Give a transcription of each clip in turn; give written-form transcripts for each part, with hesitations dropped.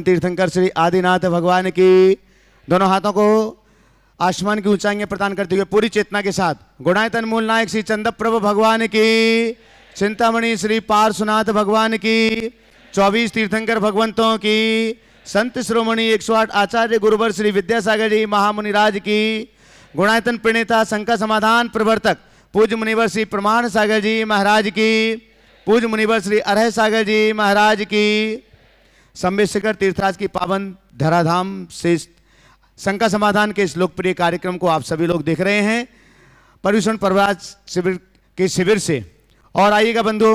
तीर्थंकर श्री आदिनाथ भगवान की। दोनों हाथों को आसमान की ऊंचाइयां प्रदान करते हुए पूरी चेतना के साथ गुणायतन मूल नायक श्री चंद्रप्रभु भगवान की, चिंतामणि श्री पार्श्वनाथ भगवान की, 24 तीर्थंकर भगवंतों की, संत श्रोमणी 108 आचार्य गुरुवर श्री विद्यासागर जी महामुनिराज की, गुणायतन प्रणेता शंका समाधान प्रवर्तक पूज्य मुनिवर श्री प्रमाण सागर जी महाराज की, पूज्य मुनिवर श्री अरह सागर जी महाराज की। संवेशिकर तीर्थराज की पावन धराधाम से शंका समाधान के इस लोकप्रिय कार्यक्रम को आप सभी लोग देख रहे हैं पर्यूषण पर्वराज शिविर के शिविर से। और आइएगा बंधु,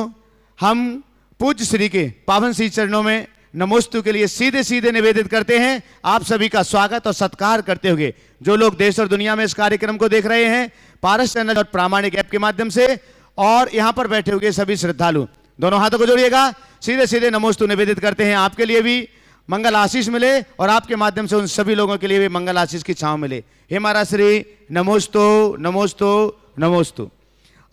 हम पूज्य श्री के पावन श्री चरणों में नमोस्तु के लिए सीधे सीधे निवेदित करते हैं आप सभी का स्वागत और सत्कार करते हुए। जो लोग देश और दुनिया में इस कार्यक्रम को देख रहे हैं पारस चैनल और प्रामाणिक ऐप के माध्यम से, और यहाँ पर बैठे हुए सभी श्रद्धालु, दोनों हाथों को जोड़िएगा, सीधे सीधे नमोस्तु निवेदित करते हैं। आपके लिए भी मंगल आशीष मिले और आपके माध्यम से उन सभी लोगों के लिए भी मंगल आशीष की छांव मिले। हे महाराज श्री नमोस्तु नमोस्तु नमोस्तु।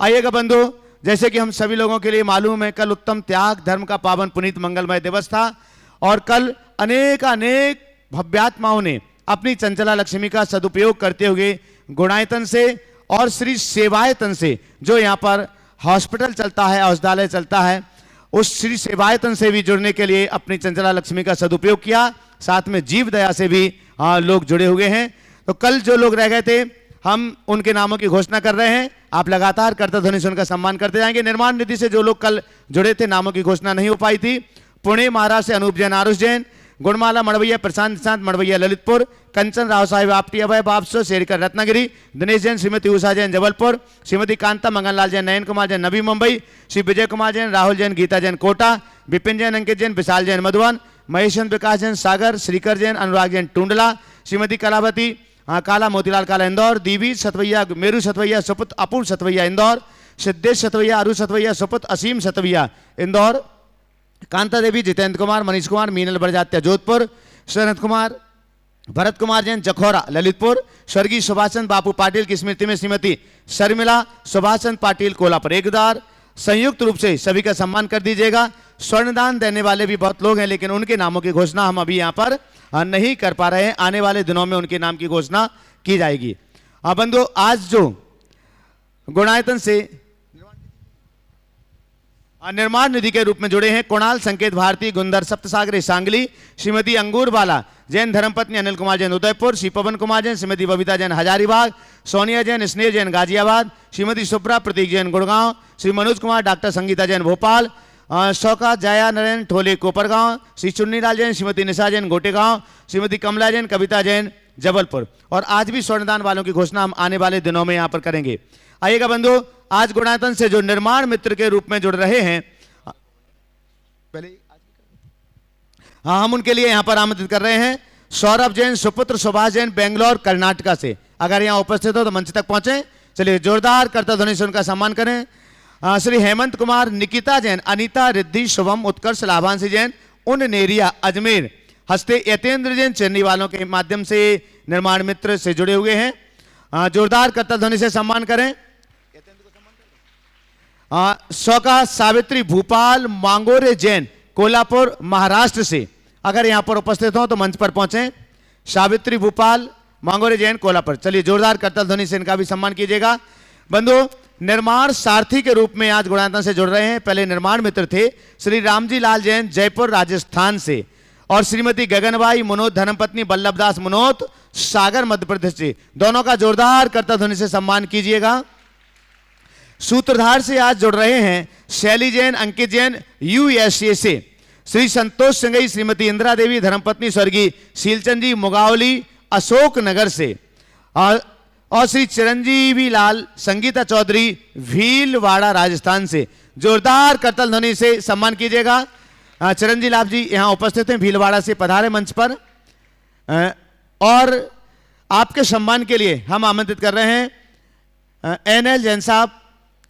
आइएगा बंधु, जैसे कि हम सभी लोगों के लिए मालूम है कल उत्तम त्याग धर्म का पावन पुनीत मंगलमय दिवस था, और कल अनेक भव्यात्माओं ने अपनी चंचला लक्ष्मी का सदुपयोग करते हुए गुणायतन से और श्री सेवायतन से, जो यहाँ पर हॉस्पिटल चलता है, औषधालय चलता है, उस श्री सेवायतन से भी जुड़ने के लिए अपनी चंचला लक्ष्मी का सदुपयोग किया। साथ में जीव दया से भी लोग जुड़े हुए हैं। तो कल जो लोग रह गए थे हम उनके नामों की घोषणा कर रहे हैं। आप लगातार करता ध्वनि से उनका सम्मान करते जाएंगे। निर्माण निधि से जो लोग कल जुड़े थे नामों की घोषणा नहीं हो पाई थी। पुणे महाराज से अनूप जैन, आरुष जैन, गुणमाला मड़वैया, प्रशांत शांत मड़वैया ललितपुर, कंचन राव साहिब आपटी अभय बापसो शेरकर रत्नागिरी, दिनेश जैन, श्रीमती उषा जैन जबलपुर, श्रीमती कांता मंगललाल जैन, नयन कुमार जैन नवी मुंबई, श्री विजय कुमार जैन, राहुल जैन, गीता जैन कोटा, विपिन जैन, अंकित जैन, विशाल जैन मधुबन, महेश विकास जैन सागर, श्रीकर जैन, अनुराग जैन टूंडला, श्रीमती कलावती काला मोतीलाल काला इंदौर, दीवी सतवैया, मेरू सतवैया सुपुत, अपूर्व सतवैया इंदौर, सिद्धेश सतवैया, अरु सतवैया सुपुत, असीम सतवैया इंदौर, कांता देवी, जितेंद्र कुमार, मनीष कुमार, मीनल बरजात्या जोधपुर, शरद कुमार, भरत कुमार जैन जखौरा ललितपुर, स्वर्गीय सुभाष चंद्र बापू पाटिल की स्मृति में श्रीमती शर्मिला सुभाष चंद्र पाटिल कोल्हापुर एकदार। संयुक्त रूप से सभी का सम्मान कर दीजिएगा। स्वर्णदान देने वाले भी बहुत लोग हैं, लेकिन उनके नामों की घोषणा हम अभी यहाँ पर नहीं कर पा रहे हैं। आने वाले दिनों में उनके नाम की घोषणा की जाएगी। बंधु, आज जो गुणायतन से निर्माण निधि के रूप में जुड़े हैं कुणाल संकेत भारती गुंदर सप्तसागरी सांगली, श्रीमती अंगूर बाला जैन धर्मपत्नी अनिल कुमार जैन उदयपुर, श्री पवन कुमार जैन, श्रीमती बबीता जैन हजारीबाग, सोनिया जैन स्नेह जैन गाजियाबाद, श्रीमती सुप्रा प्रतीक जैन गुड़गांव, श्री मनोज कुमार डॉक्टर संगीता जैन भोपाल, शौका जया नरेन ठोले कोपरगांव, श्री चुन्नीलाल जैन, श्रीमती निशा जैन गोटेगांव, श्रीमती कमला जैन कविता जैन जबलपुर। और आज भी स्वर्णदान वालों की घोषणा हम आने वाले दिनों में यहाँ पर करेंगे। आइएगा बंधु, आज गुणायतन से जो निर्माण मित्र के रूप में जुड़ रहे हैं पहले हम उनके लिए यहाँ पर आमंत्रित कर रहे हैं। सौरभ जैन सुपुत्र सुभाष जैन बेंगलोर कर्नाटका से, अगर यहाँ उपस्थित हो तो मंच तक पहुंचे। चलिए जोरदार करता ध्वनि से उनका सम्मान करें। श्री हेमंत कुमार, निकिता जैन, अनीता रिद्धि, शुभम उत्कर्ष, लाभांशी जैन उन नेरिया अजमेर, हस्ते यतेंद्र जैन चेन्नई वालों के माध्यम से निर्माण मित्र से जुड़े हुए हैं। जोरदार करता ध्वनि से सम्मान करें। शौका सावित्री भूपाल मांगोरे जैन कोल्हापुर महाराष्ट्र से, अगर यहां पर उपस्थित हो तो मंच पर पहुंचे। सावित्री भूपाल मांगोरे जैन कोल्हापुर। चलिए जोरदार करतल ध्वनि से इनका भी सम्मान कीजिएगा। बंधु, निर्माण सारथी के रूप में आज गुणायतन से जुड़ रहे हैं। पहले निर्माण मित्र थे श्री रामजी लाल जैन जयपुर राजस्थान से, और श्रीमती गगनबाई मनोज धर्मपत्नी बल्लभदास मनोज सागर मध्य प्रदेश से। दोनों का जोरदार करतल ध्वनि से सम्मान कीजिएगा। सूत्रधार से आज जुड़ रहे हैं शैली जैन अंकित जैन यूएसए से, श्री संतोष सिंगई, श्रीमती इंदिरा देवी धर्मपत्नी स्वर्गीय शीलचंद जी मुगावली अशोक नगर से, और श्री चिरंजीवी लाल संगीता चौधरी भीलवाड़ा राजस्थान से। जोरदार करतल ध्वनि से सम्मान कीजिएगा। चिरंजीवी लाल जी यहाँ उपस्थित हैं, भीलवाड़ा से पधारे मंच पर। और आपके सम्मान के लिए हम आमंत्रित कर रहे हैं एनएल जैन साहब,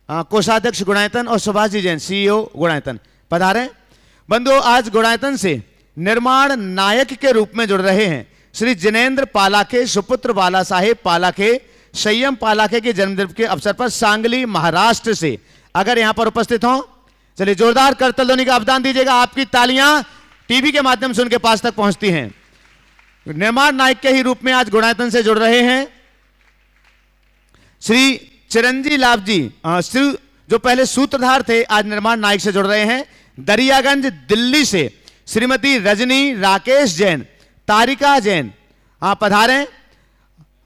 कोषाध्यक्ष गुणायतन, और सुभाष जी जैन सीईओ गुणायतन पधारे। बंधु, आज गुणायतन से निर्माण नायक के रूप में जुड़ रहे हैं श्री जिनेंद्र पालाखे सुपुत्र बाला साहेब पालाखे संयम पालाखे के जन्मदिन के अवसर पर सांगली महाराष्ट्र से, अगर यहां पर उपस्थित हो चलिए जोरदार करतल ध्वनि का अवदान दीजिएगा। आपकी तालियां टीवी के माध्यम से उनके पास तक पहुंचती हैं। निर्माण नायक के ही रूप में आज गुणायतन से जुड़ रहे हैं श्री चिरंजी लाभ जी, जो पहले सूत्रधार थे, आज निर्माण नायक से जुड़ रहे हैं। दरियागंज दिल्ली से श्रीमती रजनी राकेश जैन, तारिका जैन पधारें,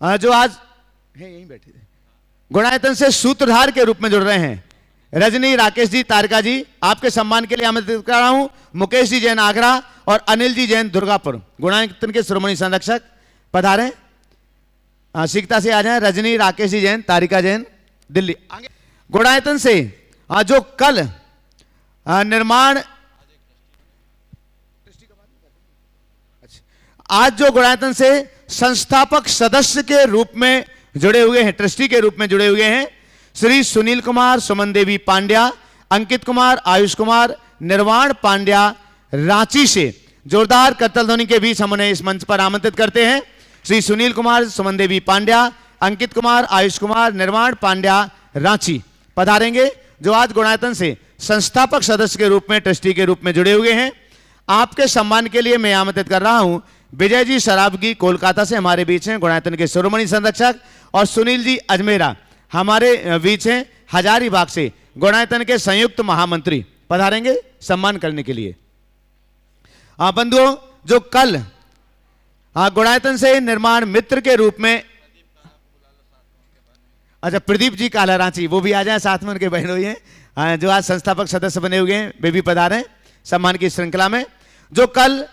जो आज यहीं बैठे थे। गुणायतन से सूत्रधार के रूप में जुड़ रहे हैं। रजनी राकेश जी, तारिका जी, आपके सम्मान के लिए आमंत्रित कर रहा हूं। मुकेश जी जैन आगरा और अनिल जी जैन दुर्गापुर, गुणायतन के शिरोमणि संरक्षक पधारें, शीघ्रता से आ जाएं। रजनी राकेश जी जैन, तारिका जैन दिल्ली। गुणायतन से जो कल निर्माण, आज जो गुणायतन से संस्थापक सदस्य के रूप में जुड़े हुए हैं, ट्रस्टी के रूप में जुड़े हुए हैं, श्री सुनील कुमार, सुमन देवी पांड्या, अंकित कुमार, आयुष कुमार, निर्वाण पांड्या रांची से। जोरदार करतल ध्वनि के बीच हम उन्हें इस मंच पर आमंत्रित करते हैं। श्री सुनील कुमार, सुमन देवी पांड्या, अंकित कुमार, आयुष कुमार, निर्वाण पांड्या रांची पधारेंगे, जो आज गुणायतन से संस्थापक सदस्य के रूप में, ट्रस्टी के रूप में जुड़े हुए हैं। आपके सम्मान के लिए मैं आमंत्रित कर रहा हूं विजय जी सराबगी, कोलकाता से हमारे बीच हैं, गुणायतन के शिरोमणि संरक्षक, और सुनील जी अजमेरा हमारे बीच हैं, हजारीबाग से गुणायतन के संयुक्त महामंत्री पधारेंगे सम्मान करने के लिए। बंधुओं, जो कल गुणायतन से निर्माण मित्र के रूप में, अच्छा प्रदीप जी काला रांची, वो भी आ जाए साथ में, उनके बहनोई हैं जो आज संस्थापक सदस्य बने हुए हैं, वे भी पधारें सम्मान की श्रृंखला में। जो कल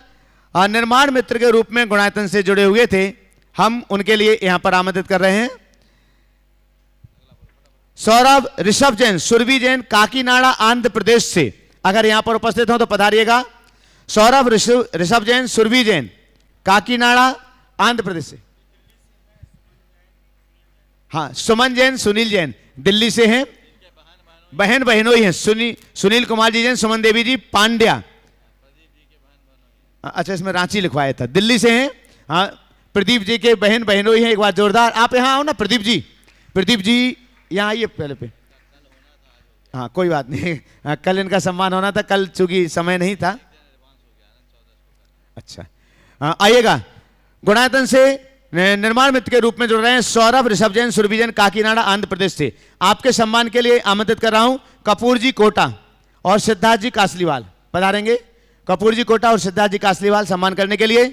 निर्माण मित्र के रूप में गुणायतन से जुड़े हुए थे, हम उनके लिए यहां पर आमंत्रित कर रहे हैं। सौरभ ऋषभ जैन, सुरभि जैन, काकीनाडा आंध्र प्रदेश से अगर यहां पर उपस्थित हो तो पधारिएगा। सौरभ ऋषभ जैन, सुरभि जैन, काकीनाडा आंध्र प्रदेश से। हाँ, सुमन जैन, सुनील जैन दिल्ली से हैं, बहन बहनोई हैं। सुनील कुमार जी जैन, सुमन देवी जी पांड्या, अच्छा इसमें रांची लिखवाया था, दिल्ली से हैं। हाँ, प्रदीप जी के बहन बहनोई हैं। एक बार जोरदार, आप यहाँ आओ ना प्रदीप जी यहाँ आइए पहले पे। हाँ कोई बात नहीं, कल इनका सम्मान होना था, कल चूंकि समय नहीं था। अच्छा आइएगा। गुणायतन से निर्माण मित्र के रूप में जुड़ रहे हैं सौरभ ऋषभ जैन, सुरभि जैन, काकीनाडा आंध्र प्रदेश से। आपके सम्मान के लिए आमंत्रित कर रहा हूं कपूर जी कोटा और सिद्धार्थ जी कासलीवाल पधारेंगे। कपूर जी कोटा और सिद्धार्थ जी कासलीवाल सम्मान करने के लिए।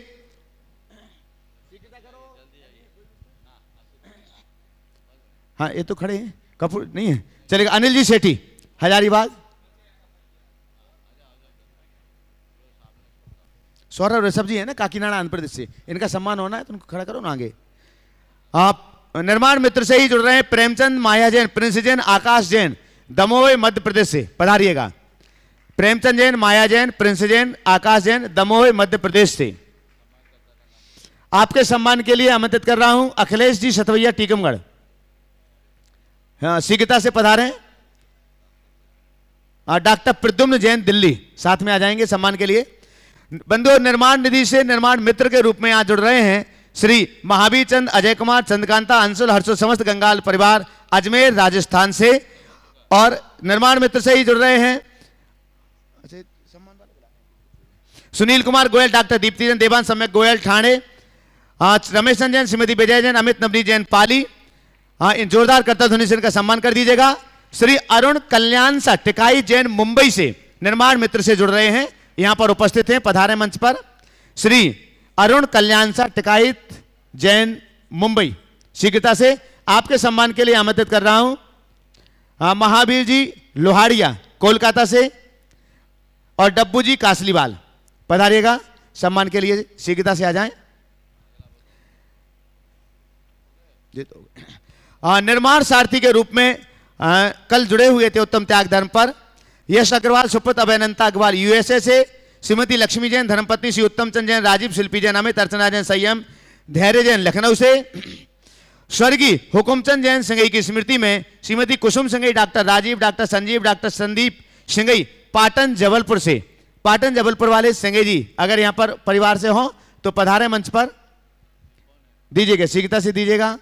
हाँ ये तो खड़े हैं, कपूर नहीं है, चलेगा। अनिल जी सेठी हजारीबाग, सौरभ ऋषभ जी है ना काकीनाडा आंध्र प्रदेश से, इनका सम्मान होना है तो उनको खड़ा करो ना आगे। आप निर्माण मित्र से ही जुड़ रहे हैं प्रेमचंद माया जैन, प्रिंस जैन, आकाश जैन, दमोह मध्य प्रदेश से पधारिएगा। प्रेमचंद जैन, माया जैन, प्रिंस जैन, आकाश जैन, दमोह मध्य प्रदेश से। आपके सम्मान के लिए आमंत्रित कर रहा हूं अखिलेश जी सतवैया टीकमगढ़, हाँ शीघ्रता से पधारें। डॉक्टर प्रद्युम्न जैन दिल्ली साथ में आ जाएंगे सम्मान के लिए। बंधु निर्माण निधि से निर्माण मित्र के रूप में आज जुड़ रहे हैं श्री महावीर चंद, अजय कुमार, चंद्रकांता, अंशुल, हर्षो, समस्त गंगाल परिवार अजमेर राजस्थान से। और निर्माण मित्र से ही जुड़ रहे हैं सुनील कुमार गोयल, डॉक्टर दीप्ति जैन, देवान सम्यक गोयल ठाणे, रमेश जैन, श्रीमती विजय जैन, अमित नवनीत जैन पाली। हाँ इन जोरदार करतल ध्वनि से इनका सम्मान कर दीजिएगा। श्री अरुण कल्याण सा टिकाई जैन मुंबई से निर्माण मित्र से जुड़ रहे हैं, यहां पर उपस्थित हैं, पधारे मंच पर। श्री अरुण कल्याण सा टिकाई जैन मुंबई, शीघ्रता से आपके सम्मान के लिए आमंत्रित कर रहा हूं महावीर जी लोहाड़िया कोलकाता से और डब्बू जी कासलीवाल पधारिएगा सम्मान के लिए, शीघ्रता से आ जाएं। निर्माण सारथी के रूप में कल जुड़े हुए थे उत्तम त्याग धर्म पर यश अग्रवाल, सुप्रत अभयनंता अग्रवाल यूएसए से, श्रीमती लक्ष्मी जैन, धर्मपत्नी श्री उत्तम चंद जैन, राजीव शिल्पी जैन, अमित अर्चना जैन संयम, धैर्य जैन लखनऊ से। स्वर्गीय हुकुमचंद जैन सिंगई की स्मृति में Shrimati Kusum Singhai, doctor Rajeev, doctor Sanjeev, doctor Sandeep Singhai Patan Jabalpur से। पाटन जबलपुर वाले सिंगई जी अगर यहां पर परिवार से हो तो पधारे मंच पर, दीजिएगा शीघ्रता से दीजिएगा।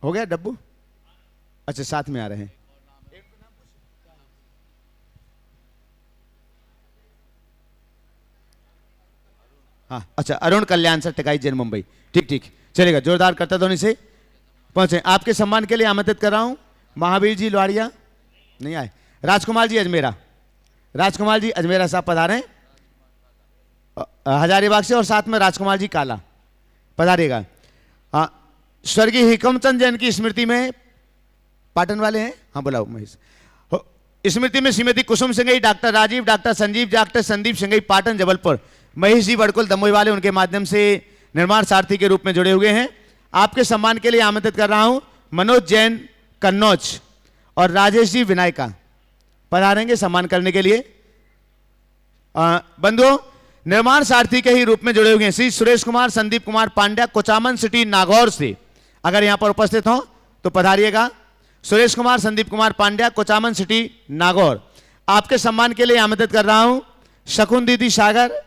हो गया डब्बू, अच्छा साथ में आ रहे हैं। हाँ अच्छा, अरुण कल्याण सर, टिकाई जैन मुंबई। ठीक ठीक, चलेगा, जोरदार करता ध्वनि से पहुंचे। आपके सम्मान के लिए आमंत्रित कर रहा हूं महावीर जी लवाड़िया, नहीं आए। राजकुमार जी अजमेरा, राजकुमार जी अजमेरा साहब पधारें हजारीबाग से, और साथ में राजकुमार जी काला पधारिएगा। स्वर्गीय हिकमचंद जैन की स्मृति में, पाटन वाले हैं, हाँ बुलाओ महेश। स्मृति में Shrimati Kusum Singhai, doctor Rajeev, doctor Sanjeev, doctor Sandeep Singhai Patan Jabalpur, Mahesh ji Badkul Damoi वाले उनके माध्यम से निर्माण सारथी के रूप में जुड़े हुए हैं। आपके सम्मान के लिए आमंत्रित कर रहा हूं मनोज जैन कन्नौज और राजेश जी विनायका पधारेंगे सम्मान करने के लिए। बंधुओं, निर्माण सारथी के ही रूप में जुड़े हुए हैं श्री सुरेश कुमार संदीप कुमार पांड्या, कोचामन सिटी नागौर से, अगर यहां पर उपस्थित हो तो पधारिएगा। सुरेश कुमार संदीप कुमार पांड्या, कोचामन सिटी नागौर। आपके सम्मान के लिए आमंत्रित कर रहा हूं शकुन दीदी सागर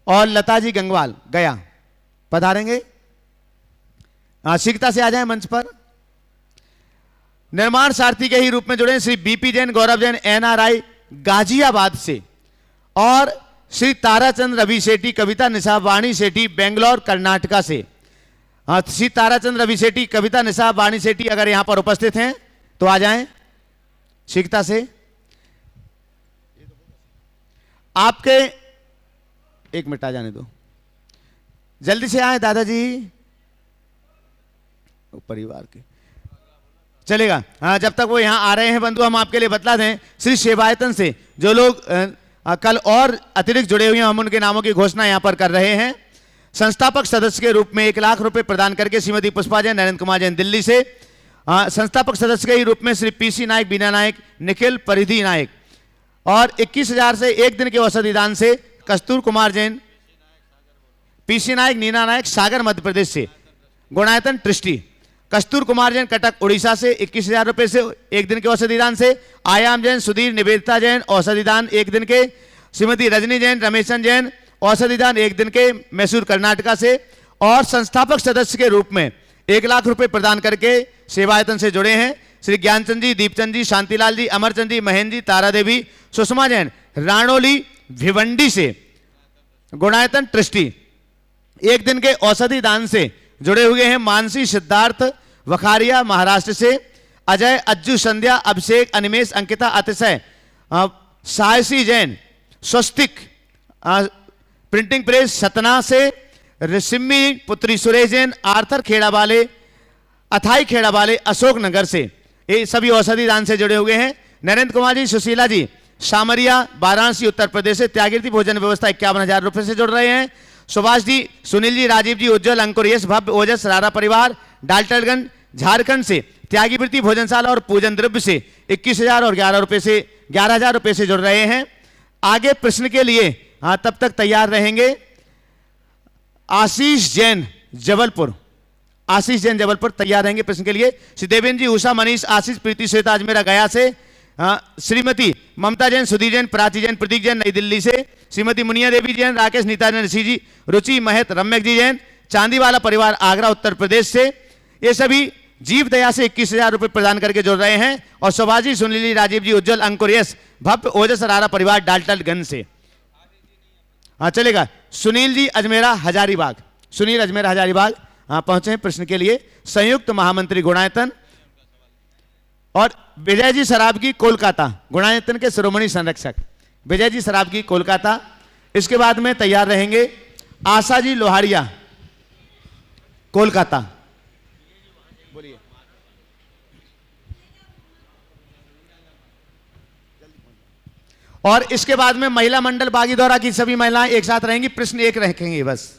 और लता जी गंगवाल गया, पधारेंगे, शीघ्रता से आ जाएं मंच पर। निर्माण सारथी के ही रूप में जुड़े श्री बीपी जैन गौरव जैन एनआरआई गाजियाबाद से, और श्री ताराचंद रवि सेठी कविता निसाब वाणी सेठी बेंगलोर कर्नाटका से। श्री ताराचंद रवि सेठी कविता निसाब वाणी सेठी अगर यहां पर उपस्थित हैं तो आ जाएं शीघ्रता से। आपके एक मिनट आ जाने दो, जल्दी से आए दादाजी, परिवार के चलेगा। हाँ, जब तक वो यहां आ रहे हैं बंधु, हम आपके लिए बतला दें श्री सेवायतन से जो लोग कल और अतिरिक्त जुड़े हुए हैं, हम उनके नामों की घोषणा यहां पर कर रहे हैं। संस्थापक सदस्य के रूप में 1 लाख रुपए प्रदान करके श्रीमती पुष्पा जैन, नरेंद्र कुमार जैन दिल्ली से। संस्थापक सदस्य के ही रूप में श्री पीसी नायक, बीना नायक, निखिल परिधि नायक, और 21,000 से 1 दिन के औषधि दान से कस्तूर कुमार जैन, पीसी नायक, नीना नायक सागर मध्य प्रदेश से, गुणायतन ट्रस्टी कस्तूर कुमार जैन कटक उड़ीसा से 21,000 रुपए से 1 दिन के औषधि दान से, आयाम जैन, सुधीर निवेदिता जैन औषधि दान 1 दिन के, श्रीमती रजनी जैन, रमेशन जैन औषधि दान 1 दिन के मैसूर कर्नाटका से, और संस्थापक सदस्य के रूप में 1 लाख रुपए प्रदान करके सेवायतन से जुड़े हैं श्री ज्ञानचंद जी, दीपचंद जी, शांतिलाल जी, अमरचंद जी, महेंद्र जी, तारा देवी, सुषमा जैन राणोली भिवंडी से, गुणायतन ट्रस्टी 1 दिन के औषधि दान से जुड़े हुए हैं मानसी सिद्धार्थ वखारिया महाराष्ट्र से, अजय, अज्जू, संध्या, अभिषेक, अनिमेश, अंकिता, अतिशय, सायसी जैन स्वस्तिक प्रिंटिंग प्रेस सतना से, सिम्मी पुत्री सुरेश जैन आर्थर खेड़ा वाले, अथाई खेड़ा वाले अशोक नगर से, ये सभी औषधि दान से जुड़े हुए हैं। नरेंद्र कुमार जी, सुशीला जी सामरिया वाराणसी उत्तर प्रदेश से त्यागीर्ति भोजन व्यवस्था 51,000 रुपए से जुड़ रहे हैं। सुभाष जी, सुनील जी, राजीव जी, उज्जवल, अंकुर, यश, भव्य, ओजस, रारा परिवार डाल्टनगंज झारखंड से त्यागीवृत्ति भोजनशाला और पूजन द्रव्य से 21,000 और 11,000 रुपए से जुड़ रहे हैं। आगे प्रश्न के लिए तब तक तैयार रहेंगे। आशीष जैन जबलपुर, आशीष जैन जबलपुर तैयार रहेंगे प्रश्न के लिए। श्री देवेंद्र जी, उषा, मनीष, आशीष, प्रीति, श्वेता अजमेरा गया से, श्रीमती ममता जैन, सुधीर जैन, प्राची जैन, प्रतीक जैन नई दिल्ली से, श्रीमती मुनिया देवी जैन, राकेश, नीता जैन, ऋषि जी, रुचि, महत, रम्यक जी जैन, चांदीवाला परिवार आगरा उत्तर प्रदेश से, ये सभी जीव दया से 21,000 रुपए प्रदान करके जुड़ रहे हैं। और सुभाषी, सुनीली, राजीव जी, उज्जवल, अंकुर, यश, भव्य, ओजस, रारा परिवार डाल्टनगंज से। हाँ चलेगा। सुनील जी अजमेरा हजारीबाग, सुनील अजमेरा हजारीबाग पहुंचे हैं प्रश्न के लिए। संयुक्त महामंत्री गुणायतन, और विजय जी सराबगी कोलकाता, गुणायतन के शिरोमणि संरक्षक विजय जी सराबगी कोलकाता। इसके बाद में तैयार रहेंगे आशा जी लोहारिया कोलकाता। बोलिए। और इसके बाद में महिला मंडल बागीदौरा की सभी महिलाएं एक साथ रहेंगी, प्रश्न एक रखेंगे बस।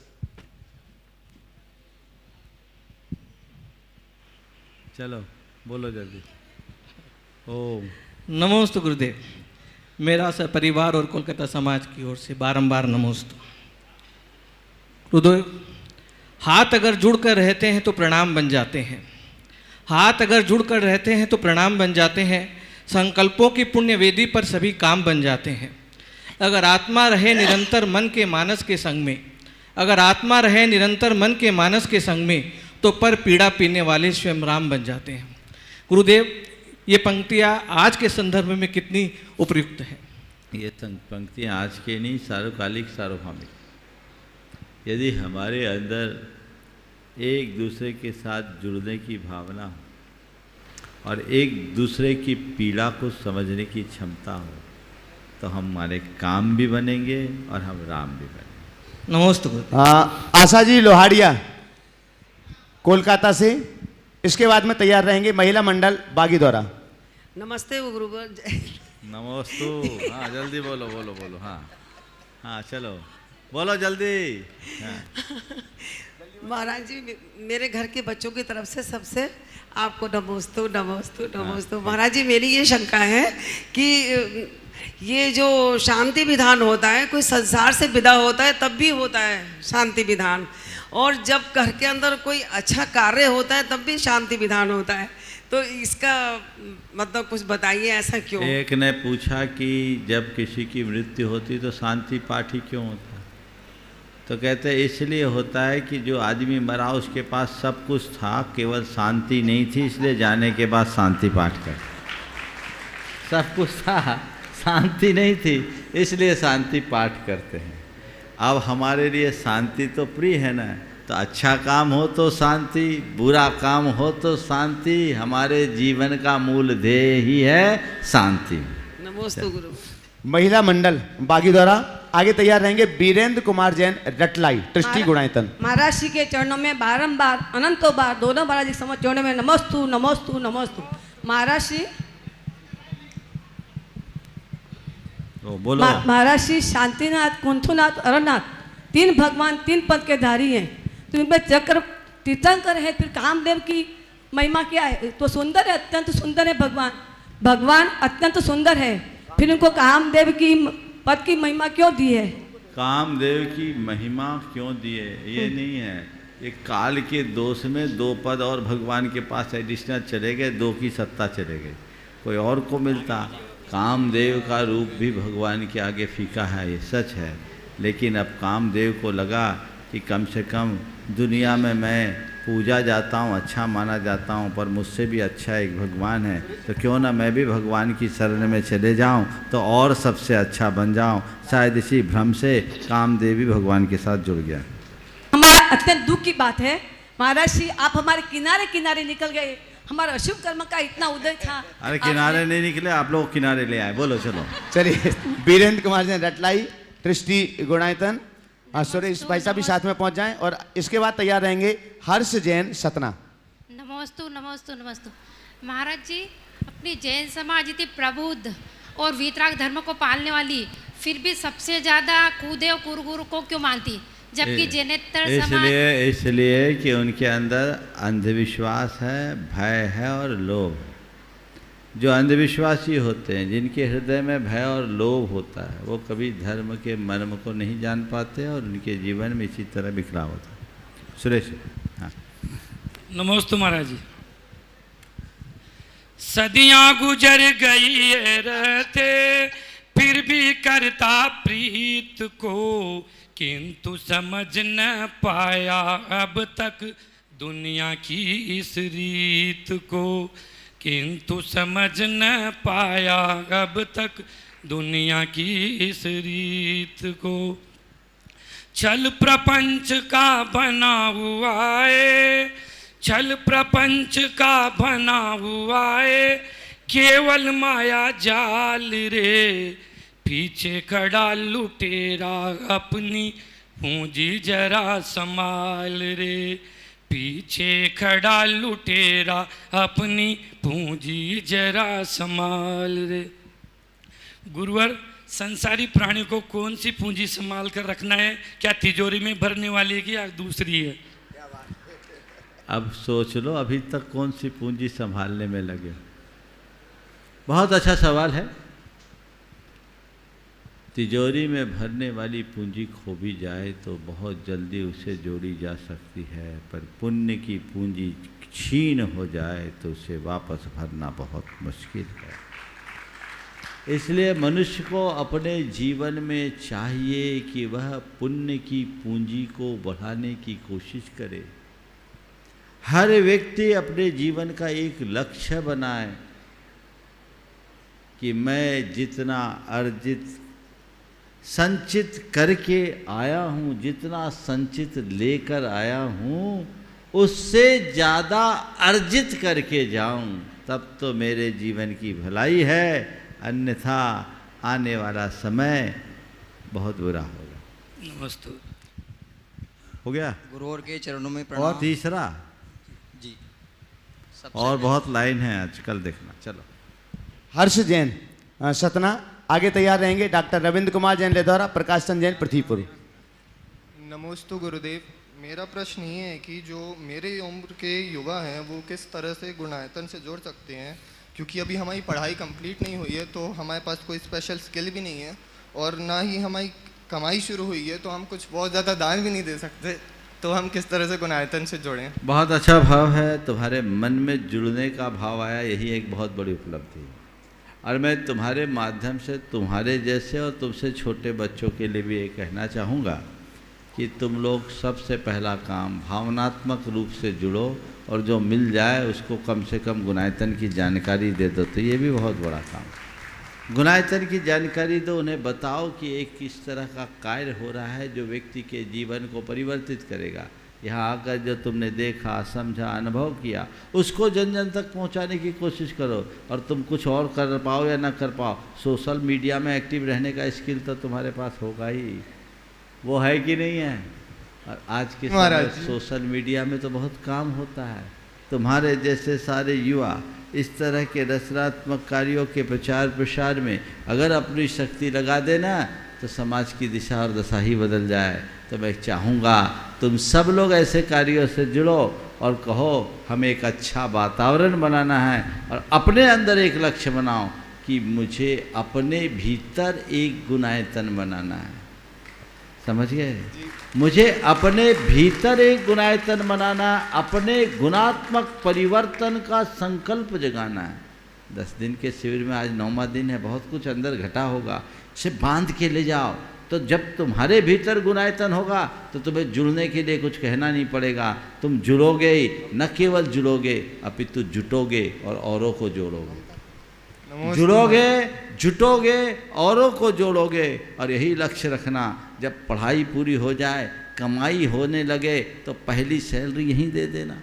चलो बोलो जल्दी। ओम नमोस्तु गुरुदेव। मेरा परिवार और कोलकाता समाज की ओर से बारंबार नमोस्तु। गुरुदेव, हाथ अगर जुड़कर रहते हैं तो प्रणाम बन जाते हैं, हाथ अगर जुड़कर रहते हैं तो प्रणाम बन जाते हैं। संकल्पों की पुण्य वेदी पर सभी काम बन जाते हैं। अगर आत्मा रहे निरंतर मन के मानस के संग में, अगर आत्मा रहे निरंतर मन के मानस के संग में, तो पर पीड़ा पीने वाले स्वयं राम बन जाते हैं। गुरुदेव, ये पंक्तियाँ आज के संदर्भ में कितनी उपयुक्त है? ये पंक्तियाँ आज के नहीं, सार्वकालिक सार्वभौमिक। यदि हमारे अंदर एक दूसरे के साथ जुड़ने की भावना हो और एक दूसरे की पीड़ा को समझने की क्षमता हो तो हमारे काम भी बनेंगे और हम राम भी बनेंगे। नमस्ते गुरु। आशा जी लोहाड़िया कोलकाता से, इसके बाद में तैयार रहेंगे महिला मंडल बागी द्वारा। नमस्ते गुरुवर। नमस्तु। हाँ जल्दी बोलो बोलो बोलो। हाँ हाँ चलो बोलो जल्दी। हाँ। महाराज जी मेरे घर के बच्चों की तरफ से सबसे आपको नमोस्तु नमोस्तु नमोस्तु। महाराज जी मेरी ये शंका है कि ये जो शांति विधान होता है, कोई संसार से विदा होता है तब भी होता है शांति विधान, और जब घर के अंदर कोई अच्छा कार्य होता है तब भी शांति विधान होता है, तो इसका मतलब कुछ बताइए, ऐसा क्यों? एक ने पूछा कि जब किसी की मृत्यु होती तो शांति पाठ ही क्यों होता है? तो कहते हैं इसलिए होता है कि जो आदमी मरा उसके पास सब कुछ था, केवल शांति नहीं थी, इसलिए जाने के बाद शांति पाठ कर। सब कुछ था, शांति नहीं थी, इसलिए शांति पाठ करते हैं। अब हमारे लिए शांति तो प्रिय है ना, तो अच्छा काम हो तो शांति, बुरा काम हो तो शांति, हमारे जीवन का मूल ध्येय ही है शांति। नमोस्तु गुरु। महिला मंडल बागी द्वारा आगे तैयार रहेंगे बीरेंद्र कुमार जैन रटलाई ट्रस्टी गुणायतन। महाराज जी के चरणों में बारंबार अनंतों बार दोनों महाराज जी समझ चरणों में नमस्तु नमस्तु नमस्तु। महाराज जी बोलो। महाराज जी शांतिनाथ, कुंथुनाथ, अरनाथ तीन भगवान तीन पद के धारी हैं, तो इनमें चक्र तीर्थंकर है, फिर कामदेव की महिमा क्या है? तो सुंदर है, अत्यंत सुंदर है भगवान, भगवान अत्यंत सुंदर है, फिर इनको कामदेव की पद की महिमा क्यों दी है? कामदेव की महिमा क्यों दी है ये नहीं है, एक काल के दोष में दो पद और भगवान के पास एडिशनल चले गए, दो की सत्ता चले गए, कोई और को मिलता। कामदेव का रूप भी भगवान के आगे फीका है, ये सच है, लेकिन अब कामदेव को लगा कि कम से कम दुनिया में मैं पूजा जाता हूँ, अच्छा माना जाता हूँ, पर मुझसे भी अच्छा एक भगवान है, तो क्यों ना मैं भी भगवान की शरण में चले जाऊँ तो और सबसे अच्छा बन जाऊँ। शायद इसी भ्रम से कामदेव भी भगवान के साथ जुड़ गया। हमारा अत्यंत दुख की बात है महाराज जी, आप हमारे किनारे किनारे निकल गए, हमारा अशुभ कर्म का इतना उदय था। अरे किनारे नहीं निकले, आप लोग किनारे ले आए। बोलो चलो। चलिए बीरेंद्र कुमार जैन रटलाई ट्रस्टी गुणायतन, सुरेश भाई साहब भी साथ में पहुंच जाएं, और इसके बाद तैयार रहेंगे हर्ष जैन सतना। नमोस्तु नमोस्तु नमोस्तु। महाराज जी अपनी जैन समाज इतनी प्रबुद्ध और वीतराग धर्म को पालने वाली, फिर भी सबसे ज्यादा कूदे और कुरगुरु को क्यों मानती, जबकि जैनेतर समाज इसलिए कि उनके अंदर अंधविश्वास है, भय है और लोभ। जो अंधविश्वासी होते हैं, जिनके हृदय में भय और लोभ होता है, वो कभी धर्म के मर्म को नहीं जान पाते और उनके जीवन में इसी तरह बिखराव होता है। सुरेश। हाँ नमस्ते महाराज जी। सदियां गुजर गई रहते फिर भी करता प्रीत को, किंतु समझ न पाया अब तक दुनिया की इस रीत को, किंतु समझ न पाया अब तक दुनिया की इस रीत को। छल प्रपंच का बना हुआ है, छल प्रपंच का बना हुआ है, केवल माया जाल रे, पीछे खड़ा लुटेरा अपनी पूंजी जरा संभाल रे, पीछे खड़ा लुटेरा अपनी पूंजी जरा संभाल रे। गुरुवर संसारी प्राणी को कौन सी पूंजी संभाल कर रखना है? क्या तिजोरी में भरने वाली है कि या दूसरी है? अब सोच लो, अभी तक कौन सी पूंजी संभालने में लगे? बहुत अच्छा सवाल है। तिजोरी में भरने वाली पूंजी खो भी जाए तो बहुत जल्दी उसे जोड़ी जा सकती है, पर पुण्य की पूंजी छीन हो जाए तो उसे वापस भरना बहुत मुश्किल है। इसलिए मनुष्य को अपने जीवन में चाहिए कि वह पुण्य की पूंजी को बढ़ाने की कोशिश करे। हर व्यक्ति अपने जीवन का एक लक्ष्य बनाए कि मैं जितना अर्जित संचित करके आया हूँ, जितना संचित लेकर आया हूँ उससे ज़्यादा अर्जित करके जाऊँ, तब तो मेरे जीवन की भलाई है, अन्यथा आने वाला समय बहुत बुरा होगा। नमस्ते। हो गया? गुरुवर के चरणों में और प्रणाम। तीसरा जी और बहुत लाइन है आज, कल देखना। चलो। हर्ष जैन सतना, आगे तैयार रहेंगे डॉक्टर रविंद्र कुमार जैन लेदौरा, प्रकाश चंद जैन पृथ्वीपुर। नमोस्तु गुरुदेव। मेरा प्रश्न ये है कि जो मेरे उम्र के युवा हैं वो किस तरह से गुणायतन से जोड़ सकते हैं, क्योंकि अभी हमारी पढ़ाई कंप्लीट नहीं हुई है, तो हमारे पास कोई स्पेशल स्किल भी नहीं है और ना ही हमारी कमाई शुरू हुई है, तो हम कुछ बहुत ज़्यादा दान भी नहीं दे सकते, तो हम किस तरह से गुणायतन से जुड़ें? बहुत अच्छा भाव है, तुम्हारे मन में जुड़ने का भाव आया, यही एक बहुत बड़ी उपलब्धि है। और मैं तुम्हारे माध्यम से तुम्हारे जैसे और तुमसे छोटे बच्चों के लिए भी ये कहना चाहूँगा कि तुम लोग सबसे पहला काम भावनात्मक रूप से जुड़ो और जो मिल जाए उसको कम से कम गुणायतन की जानकारी दे दो, तो ये भी बहुत बड़ा काम है। गुणायतन की जानकारी दो, उन्हें बताओ कि एक किस तरह का कार्य हो रहा है जो व्यक्ति के जीवन को परिवर्तित करेगा। यहाँ आकर जो तुमने देखा, समझा, अनुभव किया, उसको जन जन तक पहुँचाने की कोशिश करो। और तुम कुछ और कर पाओ या ना कर पाओ, सोशल मीडिया में एक्टिव रहने का स्किल तो तुम्हारे पास होगा ही, वो है कि नहीं है? और आज के समय सोशल मीडिया में तो बहुत काम होता है। तुम्हारे जैसे सारे युवा इस तरह के रचनात्मक कार्यों के प्रचार प्रसार में अगर अपनी शक्ति लगा देना तो समाज की दिशा और दशा ही बदल जाए। तो मैं चाहूँगा तुम सब लोग ऐसे कार्यों से जुड़ो और कहो हमें एक अच्छा वातावरण बनाना है और अपने अंदर एक लक्ष्य बनाओ कि मुझे अपने भीतर एक गुणायतन बनाना है। समझ गए? मुझे अपने भीतर एक गुणायतन बनाना, अपने गुणात्मक परिवर्तन का संकल्प जगाना है। 10 दिन के शिविर में आज 9वां दिन है, बहुत कुछ अंदर घटा होगा, इसे बांध के ले जाओ। तो जब तुम्हारे भीतर गुणायतन होगा तो तुम्हें जुड़ने के लिए कुछ कहना नहीं पड़ेगा। तुम जुड़ोगे, न केवल जुड़ोगे अपितु जुटोगे और औरों को जोड़ोगे। जुड़ोगे, जुटोगे, औरों को जोड़ोगे। और यही लक्ष्य रखना, जब पढ़ाई पूरी हो जाए, कमाई होने लगे तो पहली सैलरी यहीं दे देना।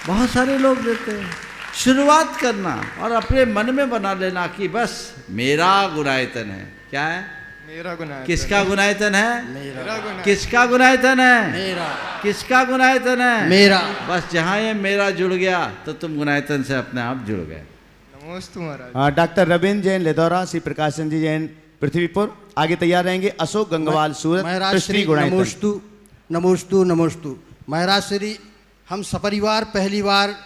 बहुत सारे लोग देते हैं। शुरुआत करना और अपने मन में बना लेना कि बस मेरा गुणायतन है। क्या है? मेरा गुणायतन। किसका गुणायतन है? मेरा गुणायतन। किसका गुणायतन है? मेरा। किसका गुणायतन है? मेरा। बस जहाँ ये मेरा जुड़ गया तो तुम गुणायतन से अपने आप जुड़ गए। नमोस्तु महाराज। डॉक्टर रविंद्र जैन लेदौरा, श्री प्रकाश चंद जी जैन पृथ्वीपुर, आगे तैयार रहेंगे अशोक गंगवाल सूरत, महाराज श्री गुणायतन। नमोस्तु नमोस्तु नमोस्तु। महाराज श्री, हम सपरिवार पहली बार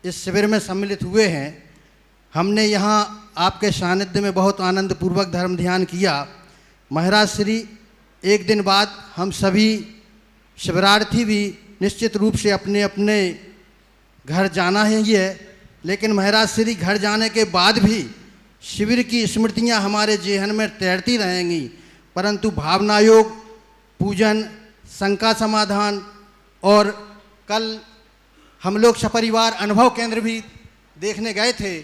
इस शिविर में सम्मिलित हुए हैं। हमने यहाँ आपके सानिध्य में बहुत आनंद पूर्वक धर्म ध्यान किया। महाराज श्री, एक दिन बाद हम सभी शिविरार्थी भी निश्चित रूप से अपने अपने घर जाना ही है, लेकिन महाराज श्री घर जाने के बाद भी शिविर की स्मृतियाँ हमारे जेहन में तैरती रहेंगी, परंतु भावना योग, पूजन, शंका समाधान और कल हम लोग सपरिवार अनुभव केंद्र भी देखने गए थे,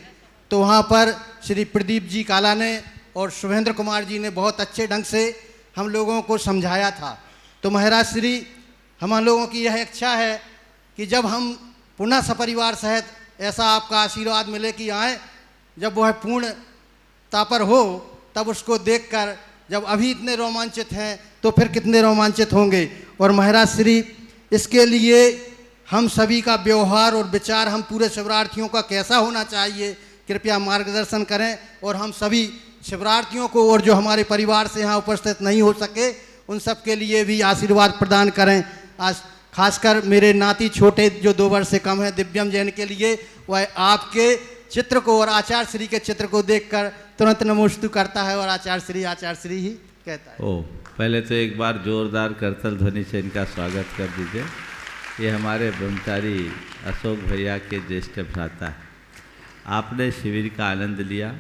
तो वहाँ पर श्री प्रदीप जी काला ने और शुभेंद्र कुमार जी ने बहुत अच्छे ढंग से हम लोगों को समझाया था। तो महाराज श्री, हम लोगों की यह इच्छा है कि जब हम पुनः सपरिवार सहित ऐसा आपका आशीर्वाद मिले कि आए, जब वह पूर्णता पर हो, तब उसको देखकर जब अभी इतने रोमांचित हैं तो फिर कितने रोमांचित होंगे। और महाराज श्री, इसके लिए हम सभी का व्यवहार और विचार हम पूरे शिवरार्थियों का कैसा होना चाहिए, कृपया मार्गदर्शन करें। और हम सभी शिवरार्थियों को और जो हमारे परिवार से यहाँ उपस्थित नहीं हो सके उन सब के लिए भी आशीर्वाद प्रदान करें। आज खासकर मेरे नाती छोटे जो 2 वर्ष से कम है दिव्यम जैन के लिए, वह आपके चित्र को और आचार्य श्री के चित्र को देखकर तुरंत नमोस्तु करता है और आचार्य श्री ही कहता है। ओ, पहले तो एक बार जोरदार करतल ध्वनि से इनका स्वागत कर दीजिए। ये हमारे ब्रह्मचारी अशोक भैया के ज्येष्ठ भ्राता है। आपने शिविर का आनंद लिया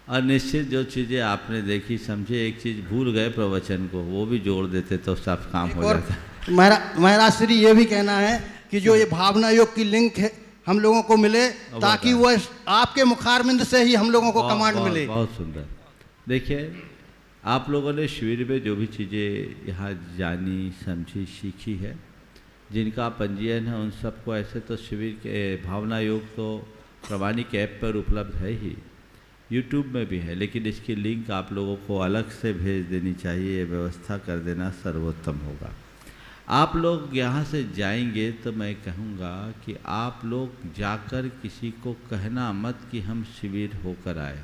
और निश्चित जो चीज़ें आपने देखी समझे, एक चीज़ भूल गए प्रवचन को, वो भी जोड़ देते तो सब काम हो जाता। महाराज श्री, ये भी कहना है कि जो ये भावना योग की लिंक है हम लोगों को मिले, ताकि वह आपके मुखारबिंद से ही हम लोगों को कमांड मिले। बहुत सुंदर। देखिए, आप लोगों ने शिविर में जो भी चीज़ें यहाँ जानी समझी सीखी है, जिनका पंजीयन है उन सबको ऐसे तो शिविर के भावना योग तो प्रमाणिक ऐप पर उपलब्ध है ही, यूट्यूब में भी है, लेकिन इसकी लिंक आप लोगों को अलग से भेज देनी चाहिए, ये व्यवस्था कर देना सर्वोत्तम होगा। आप लोग यहाँ से जाएंगे तो मैं कहूँगा कि आप लोग जाकर किसी को कहना मत कि हम शिविर होकर आए।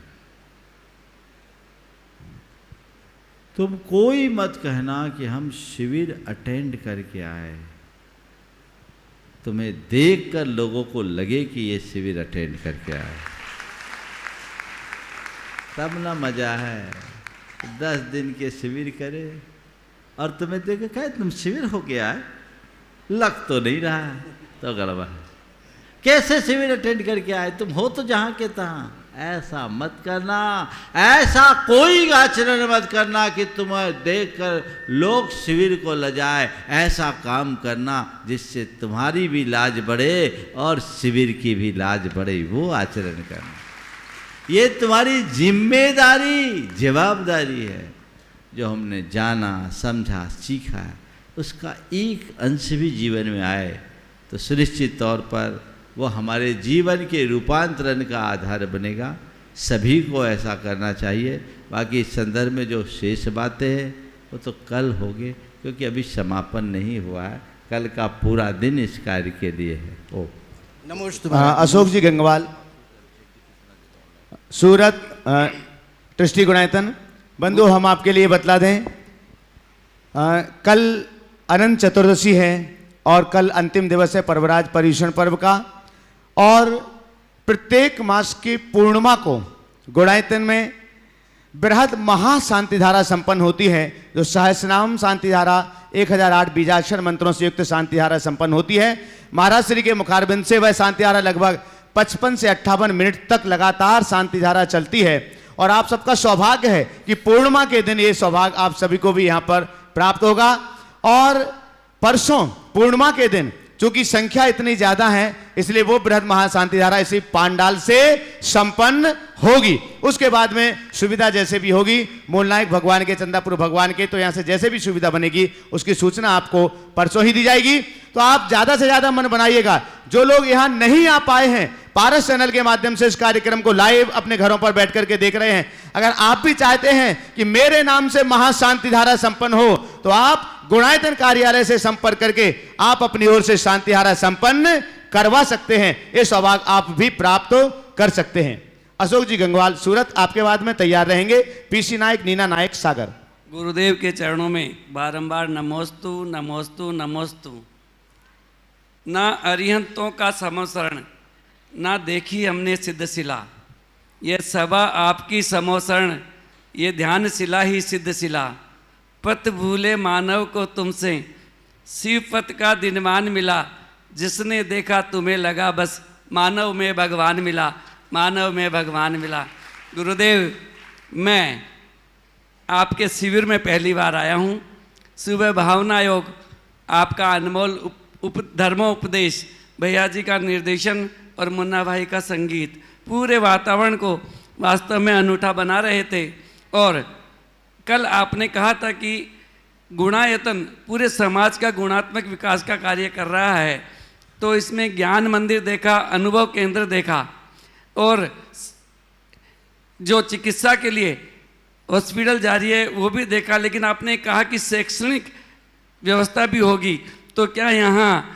तुम कोई मत कहना कि हम शिविर अटेंड करके आए। तुम्हें देखकर लोगों को लगे कि ये शिविर अटेंड करके आए, तब ना मजा है। 10 दिन के शिविर करे और तुम्हें देख के कहे तुम शिविर हो गया है, लग तो नहीं रहा है, तो गड़बड़ है। कैसे शिविर अटेंड करके आए? तुम हो तो जहाँ के तहाँ। ऐसा मत करना, ऐसा कोई आचरण मत करना कि तुम्हें देखकर लोग शिविर को लजाए। ऐसा काम करना जिससे तुम्हारी भी लाज बढ़े और शिविर की भी लाज बढ़े, वो आचरण करना। ये तुम्हारी जिम्मेदारी जवाबदारी है। जो हमने जाना समझा सीखा उसका एक अंश भी जीवन में आए तो सुनिश्चित तौर पर वो हमारे जीवन के रूपांतरण का आधार बनेगा। सभी को ऐसा करना चाहिए। बाकी इस संदर्भ में जो शेष बातें हैं वो तो कल होंगे, क्योंकि अभी समापन नहीं हुआ है। कल का पूरा दिन इस कार्य के लिए है। ओ नमस्ते। अशोक जी गंगवाल, सूरत ट्रस्टी गुणायतन। बंधु, हम आपके लिए बतला दें, कल अनंत चतुर्दशी है और कल अंतिम दिवस है पर्वराज पर्युषण पर्व का। और प्रत्येक मास की पूर्णिमा को गुणायतन में बृहद महाशांतिधारा संपन्न होती है, जो सहस्रनाम शांतिधारा 1008 बीजाक्षर मंत्रों से युक्त शांतिधारा संपन्न होती है। महाराज श्री के मुखारबिंद से वह शांतिधारा लगभग 55 से 58 मिनट तक लगातार शांतिधारा चलती है। और आप सबका सौभाग्य है कि पूर्णिमा के दिन ये सौभाग्य आप सभी को भी यहाँ पर प्राप्त होगा। और परसों पूर्णिमा के दिन चूंकि संख्या इतनी ज्यादा है, इसलिए वो बृहद महाशांतिधारा इसी पांडाल से संपन्न होगी। उसके बाद में सुविधा जैसे भी होगी मूलनायक भगवान के, चंदापुर भगवान के, तो यहाँ से जैसे भी सुविधा बनेगी उसकी सूचना आपको परसों ही दी जाएगी। तो आप ज्यादा से ज्यादा मन बनाइएगा। जो लोग यहाँ नहीं आ पाए हैं, पारस चैनल के माध्यम से इस कार्यक्रम को लाइव अपने घरों पर बैठ करके देख रहे हैं, अगर आप भी चाहते हैं कि मेरे नाम से महाशांतिधारा संपन्न हो, तो आप गुणायतन कार्यालय से संपर्क करके आप अपनी ओर से शांतिधारा संपन्न करवा सकते हैं। ये सौभाग्य आप भी प्राप्त कर सकते हैं। अशोक जी गंगवाल, सूरत, आपके बाद में तैयार रहेंगे पीसी नायक, नीना नायक, सागर। गुरुदेव के चरणों में बारंबार नमोस्तु नमोस्तु नमोस्तु। ना अरिहंतों का समोसरण, ना देखी हमने सिद्धशिला। ये सभा आपकी समोसरण, ये ध्यान शिला ही सिद्धशिला। पत भूले मानव को तुमसे शिव पत का दिनमान मिला। जिसने देखा तुम्हें लगा बस मानव में भगवान मिला, मानव में भगवान मिला। गुरुदेव, मैं आपके शिविर में पहली बार आया हूँ। सुबह भावना योग, आपका अनमोल धर्मोपदेश, भैया जी का निर्देशन और मुन्ना भाई का संगीत पूरे वातावरण को वास्तव में अनूठा बना रहे थे। और कल आपने कहा था कि गुणायतन पूरे समाज का गुणात्मक विकास का कार्य कर रहा है, तो इसमें ज्ञान मंदिर देखा, अनुभव केंद्र देखा, और जो चिकित्सा के लिए हॉस्पिटल जारी है वो भी देखा। लेकिन आपने कहा कि शैक्षणिक व्यवस्था भी होगी, तो क्या यहाँ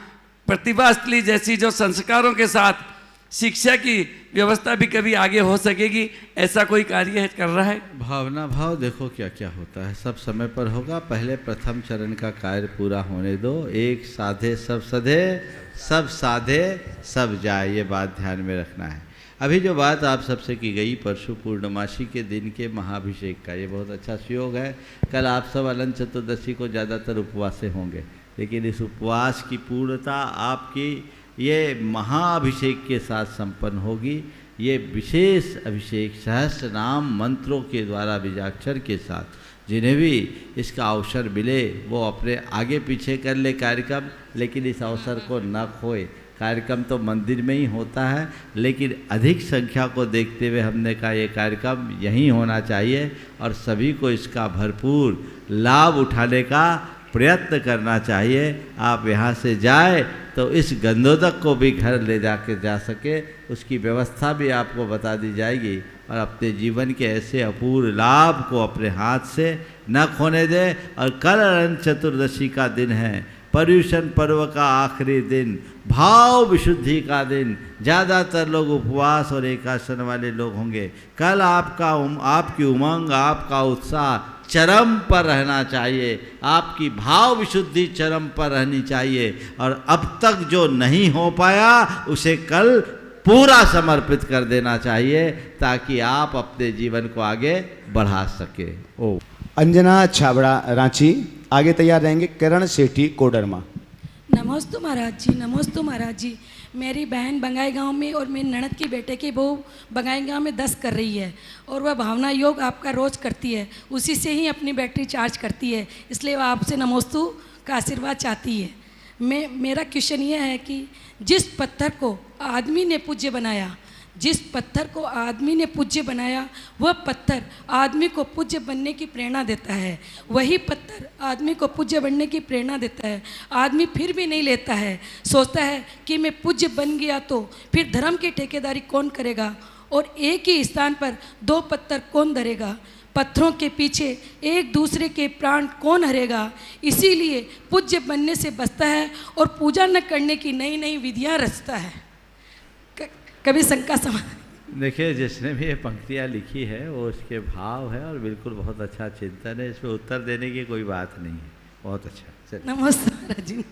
प्रतिभा स्थली जैसी जो संस्कारों के साथ शिक्षा की व्यवस्था भी कभी आगे हो सकेगी? ऐसा कोई कार्य कर रहा है? भावना भाव देखो क्या क्या होता है, सब समय पर होगा। पहले प्रथम चरण का कार्य पूरा होने दो। एक साधे सब सधे, सब साधे सब जाए, ये बात ध्यान में रखना है। अभी जो बात आप सबसे की गई परसों पूर्णमासी के दिन के महाभिषेक का, ये बहुत अच्छा सुयोग है। कल आप सब अनंत चतुर्दशी को ज़्यादातर उपवास से होंगे, लेकिन इस उपवास की पूर्णता आपकी ये महाअभिषेक के साथ संपन्न होगी। ये विशेष अभिषेक सहस्र नाम मंत्रों के द्वारा बीजाक्षर के साथ, जिन्हें भी इसका अवसर मिले वो अपने आगे पीछे कर ले कार्यक्रम, लेकिन इस अवसर को न खोए। कार्यक्रम तो मंदिर में ही होता है, लेकिन अधिक संख्या को देखते हुए हमने कहा ये कार्यक्रम यहीं होना चाहिए और सभी को इसका भरपूर लाभ उठाने का प्रयत्न करना चाहिए। आप यहाँ से जाए तो इस गंधोदक को भी घर ले जाके जा सके, उसकी व्यवस्था भी आपको बता दी जाएगी और अपने जीवन के ऐसे अपूर्व लाभ को अपने हाथ से न खोने दे। और कल अनंत चतुर्दशी का दिन है, पर्युषण पर्व का आखिरी दिन, भाव विशुद्धि का दिन। ज़्यादातर लोग उपवास और एकासन वाले लोग होंगे। कल आपकी उमंग, आपका उत्साह चरम पर रहना चाहिए, आपकी भाव विशुद्धि चरम पर रहनी चाहिए और अब तक जो नहीं हो पाया उसे कल पूरा समर्पित कर देना चाहिए ताकि आप अपने जीवन को आगे बढ़ा सके। ओ अंजना छाबड़ा रांची, आगे तैयार रहेंगे किरण सेठी कोडरमा। नमस्ते महाराज जी, नमस्ते महाराज जी। मेरी बहन बंगाई गांव में और मेरी ननद की बेटे की बहू बंगाई गांव में 10 कर रही है और वह भावना योग आपका रोज़ करती है, उसी से ही अपनी बैटरी चार्ज करती है, इसलिए वह आपसे नमोस्तु का आशीर्वाद चाहती है। मेरा क्वेश्चन यह है कि जिस पत्थर को आदमी ने पूज्य बनाया, जिस पत्थर को आदमी ने पूज्य बनाया, वह पत्थर आदमी को पूज्य बनने की प्रेरणा देता है। वही पत्थर आदमी को पूज्य बनने की प्रेरणा देता है। आदमी फिर भी नहीं लेता है, सोचता है कि मैं पूज्य बन गया तो फिर धर्म की ठेकेदारी कौन करेगा और एक ही स्थान पर 2 पत्थर कौन धरेगा। पत्थरों के पीछे एक दूसरे के प्राण कौन हरेगा। इसीलिए पूज्य बनने से बचता है और पूजा न करने की नई नई विधियाँ रचता है। कभी शंका समाधान। देखिए, जिसने भी ये पंक्तियाँ लिखी है वो उसके भाव है और बिल्कुल बहुत अच्छा चिंतन है, इसमें उत्तर देने की कोई बात नहीं है। बहुत अच्छा। नमस्कार जी।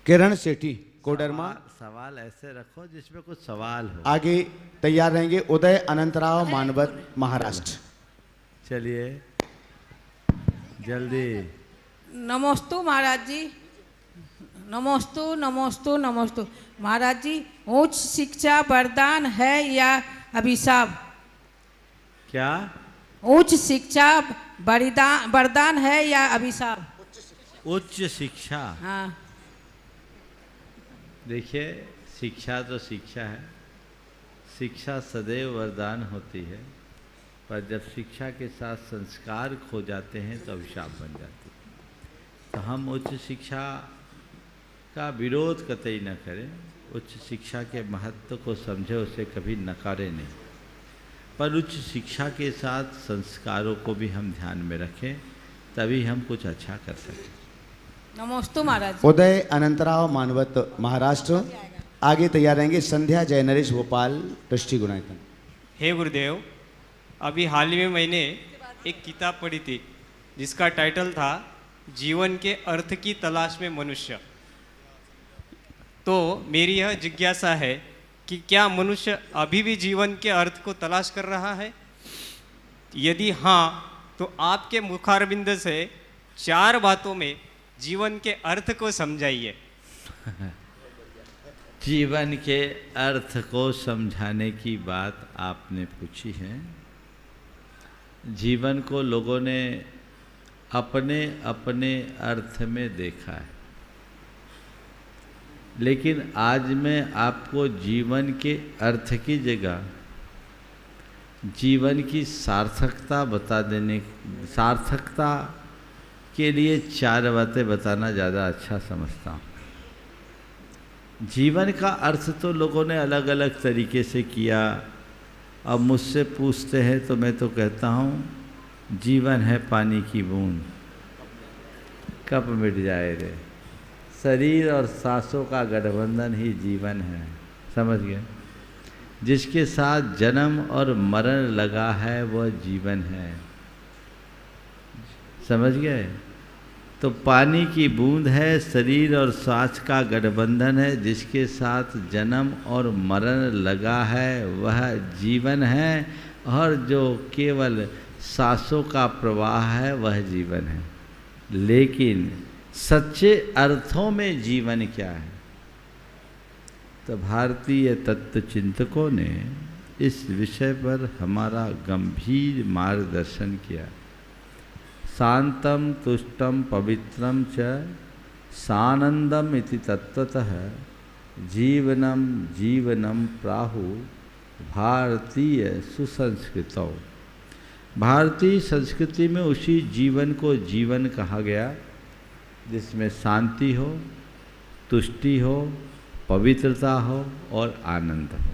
किरण सेठी कोडरमा, सवाल ऐसे रखो जिसमें कुछ सवाल हो। आगे तैयार रहेंगे उदय अनंतराव मानवत महाराष्ट्र। चलिए जल्दी। नमोस्तु महाराज जी, नमोस्तु नमोस्तु नमोस्तु। महाराज जी, उच्च शिक्षा वरदान है या अभिशाप? क्या? उच्च शिक्षा वरदान है या अभिशाप? उच्च शिक्षा, हाँ। देखिए, शिक्षा तो शिक्षा है, शिक्षा सदैव वरदान होती है, पर जब शिक्षा के साथ संस्कार खो जाते हैं तो अभिशाप बन जाती है। तो हम उच्च शिक्षा का विरोध कतई न करें, उच्च शिक्षा के महत्व को समझे, उसे कभी नकारे नहीं, पर उच्च शिक्षा के साथ संस्कारों को भी हम ध्यान में रखें, तभी हम कुछ अच्छा कर सकें। नमोस्तु महाराज। उदय अनंतराव मानवत महाराष्ट्र, आगे तैयार रहेंगे संध्या जय नरेश भोपाल दृष्टि गुणायतन। हे गुरुदेव, अभी हाल ही में मैंने एक किताब पढ़ी थी जिसका टाइटल था जीवन के अर्थ की तलाश में मनुष्य। तो मेरी यह जिज्ञासा है कि क्या मनुष्य अभी भी जीवन के अर्थ को तलाश कर रहा है? यदि हाँ, तो आपके मुखारबिंद से 4 बातों में जीवन के अर्थ को समझाइए। जीवन के अर्थ को समझाने की बात आपने पूछी है। जीवन को लोगों ने अपने अपने अर्थ में देखा है, लेकिन आज मैं आपको जीवन के अर्थ की जगह जीवन की सार्थकता सार्थकता के लिए 4 बातें बताना ज़्यादा अच्छा समझता हूँ। जीवन का अर्थ तो लोगों ने अलग अलग तरीके से किया। अब मुझसे पूछते हैं तो मैं तो कहता हूँ जीवन है पानी की बूंद, कब मिट जाए रे। शरीर और सांसों का गठबंधन ही जीवन है, समझ गए? जिसके साथ जन्म और मरण लगा है वह जीवन है, समझ गए? तो पानी की बूंद है, शरीर और सांस का गठबंधन है, जिसके साथ जन्म और मरण लगा है वह जीवन है, और जो केवल सांसों का प्रवाह है वह जीवन है। लेकिन सच्चे अर्थों में जीवन क्या है? तो भारतीय तत्व चिंतकों ने इस विषय पर हमारा गंभीर मार्गदर्शन किया। शांतम तुष्टम पवित्रम च सानंदम इति तत्वतः जीवनम जीवनम प्राहु भारतीय सुसंस्कृतौ। भारतीय संस्कृति में उसी जीवन को जीवन कहा गया जिसमें शांति हो, तुष्टि हो, पवित्रता हो और आनंद हो।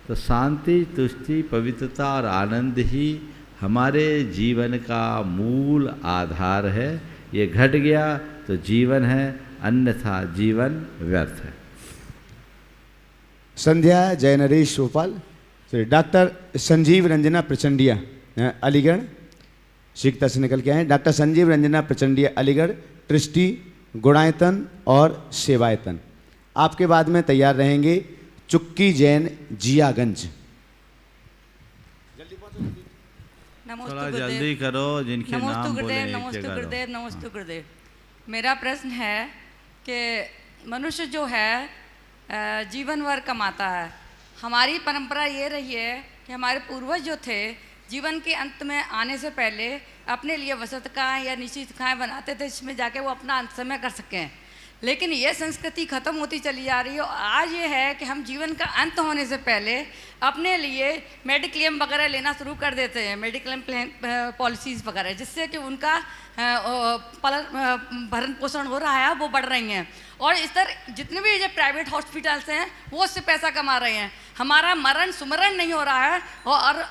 तो शांति, तुष्टि, पवित्रता और आनंद ही हमारे जीवन का मूल आधार है। ये घट गया तो जीवन है, अन्यथा जीवन व्यर्थ है। संध्या जय नरेश भोपाल। डॉक्टर संजीव रंजना प्रचंडिया अलीगढ़ शिक्षता से निकल के आए। डॉक्टर संजीव रंजना प्रचंडिया अलीगढ़, ट्रस्टी गुणायतन और सेवायतन। आपके बाद में तैयार रहेंगे चुक्की जैन जियागंज। थोड़ा जल्दी करो, जिनके नाम बोले नमस्ते गुरुदेव, नमस्ते गुरुदेव। मेरा प्रश्न है कि मनुष्य जो है जीवन भर कमाता है। हमारी परंपरा ये रही है कि हमारे पूर्वज जो थे जीवन के अंत में आने से पहले अपने लिए वसतकाएँ या निश्चितकाएँ बनाते थे जिसमें जाके वो अपना अंत समय कर सकें। लेकिन ये संस्कृति ख़त्म होती चली जा रही है। आज ये है कि हम जीवन का अंत होने से पहले अपने लिए मेडिक्लेम वगैरह लेना शुरू कर देते हैं, मेडिक्लेम पॉलिसीज़ वगैरह, जिससे कि उनका भरण पोषण हो रहा है, वो बढ़ रही हैं। और इस तरह जितने भी जो प्राइवेट हॉस्पिटल्स हैं वो उससे पैसा कमा रहे हैं। हमारा मरण सुमरण नहीं हो रहा है और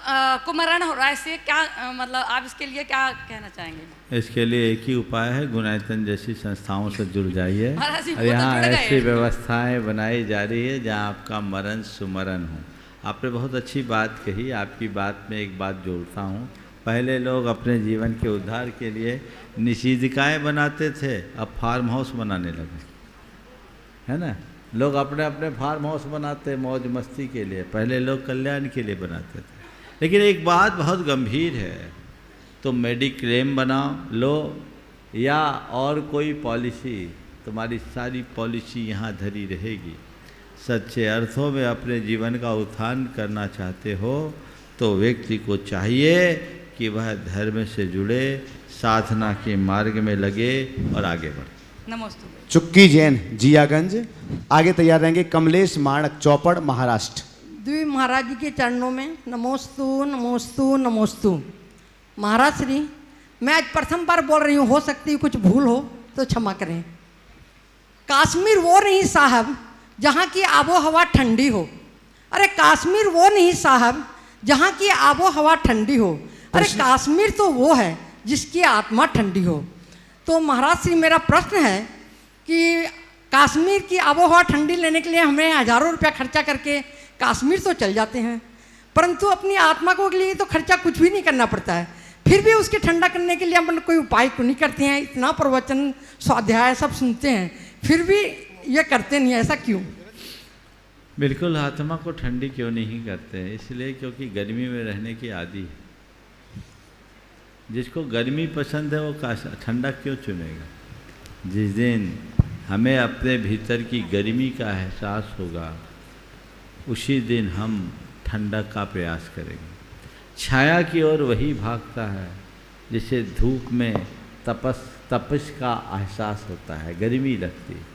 कुमरण हो रहा है। इससे क्या मतलब आप इसके लिए क्या कहना चाहेंगे? इसके लिए एक ही उपाय है, गुणायतन जैसी संस्थाओं से जुड़ जाइए। और यहाँ ऐसी व्यवस्थाएं बनाई जा रही है जहाँ आपका मरण सुमरण हो। आपने बहुत अच्छी बात कही। आपकी बात में एक बात जोड़ता हूँ। पहले लोग अपने जीवन के उद्धार के लिए निषेधिकाएँ बनाते थे, अब फार्म हाउस बनाने लगे, है ना। लोग अपने अपने फार्म हाउस बनाते मौज मस्ती के लिए, पहले लोग कल्याण के लिए बनाते थे। लेकिन एक बात बहुत गंभीर है, तो मेडिक्लेम बनाओ लो या और कोई पॉलिसी, तुम्हारी सारी पॉलिसी यहाँ धरी रहेगी। सच्चे अर्थों में अपने जीवन का उत्थान करना चाहते हो तो व्यक्ति को चाहिए कि वह धर्म से जुड़े, साधना के मार्ग में लगे और आगे बढ़े। नमस्ते। चुक्की जैन जियागंज। आगे तैयार रहेंगे कमलेश माणक चौपड़ महाराष्ट्र। द्वि महाराज जी के चरणों में नमोस्तु नमोस्तु नमोस्तु। महाराज श्री, मैं आज प्रथम बार बोल रही हूँ, हो सकती है कुछ भूल हो तो क्षमा करें। कश्मीर वो नहीं साहब जहाँ की आबो हवा ठंडी हो। अरे कश्मीर वो नहीं साहब जहाँ की आबो हवा ठंडी हो। अरे कश्मीर तो वो है जिसकी आत्मा ठंडी हो। तो महाराज श्री, मेरा प्रश्न है कि कश्मीर की आबो हवा ठंडी लेने के लिए हमें हज़ारों रुपया खर्चा करके कश्मीर तो चल जाते हैं, परंतु अपनी आत्मा को के लिए तो खर्चा कुछ भी नहीं करना पड़ता है। फिर भी उसकी ठंडा करने के लिए हम कोई उपाय क्यों नहीं करते हैं? इतना प्रवचन स्वाध्याय सब सुनते हैं, फिर भी ये करते नहीं, ऐसा क्यों? बिल्कुल, आत्मा को ठंडी क्यों नहीं करते हैं? इसलिए क्योंकि गर्मी में रहने की आदी है। जिसको गर्मी पसंद है वो ठंडा क्यों चुनेगा? जिस दिन हमें अपने भीतर की गर्मी का एहसास होगा उसी दिन हम ठंडक का प्रयास करेंगे। छाया की ओर वही भागता है जिसे धूप में तपश का एहसास होता है, गर्मी लगती है।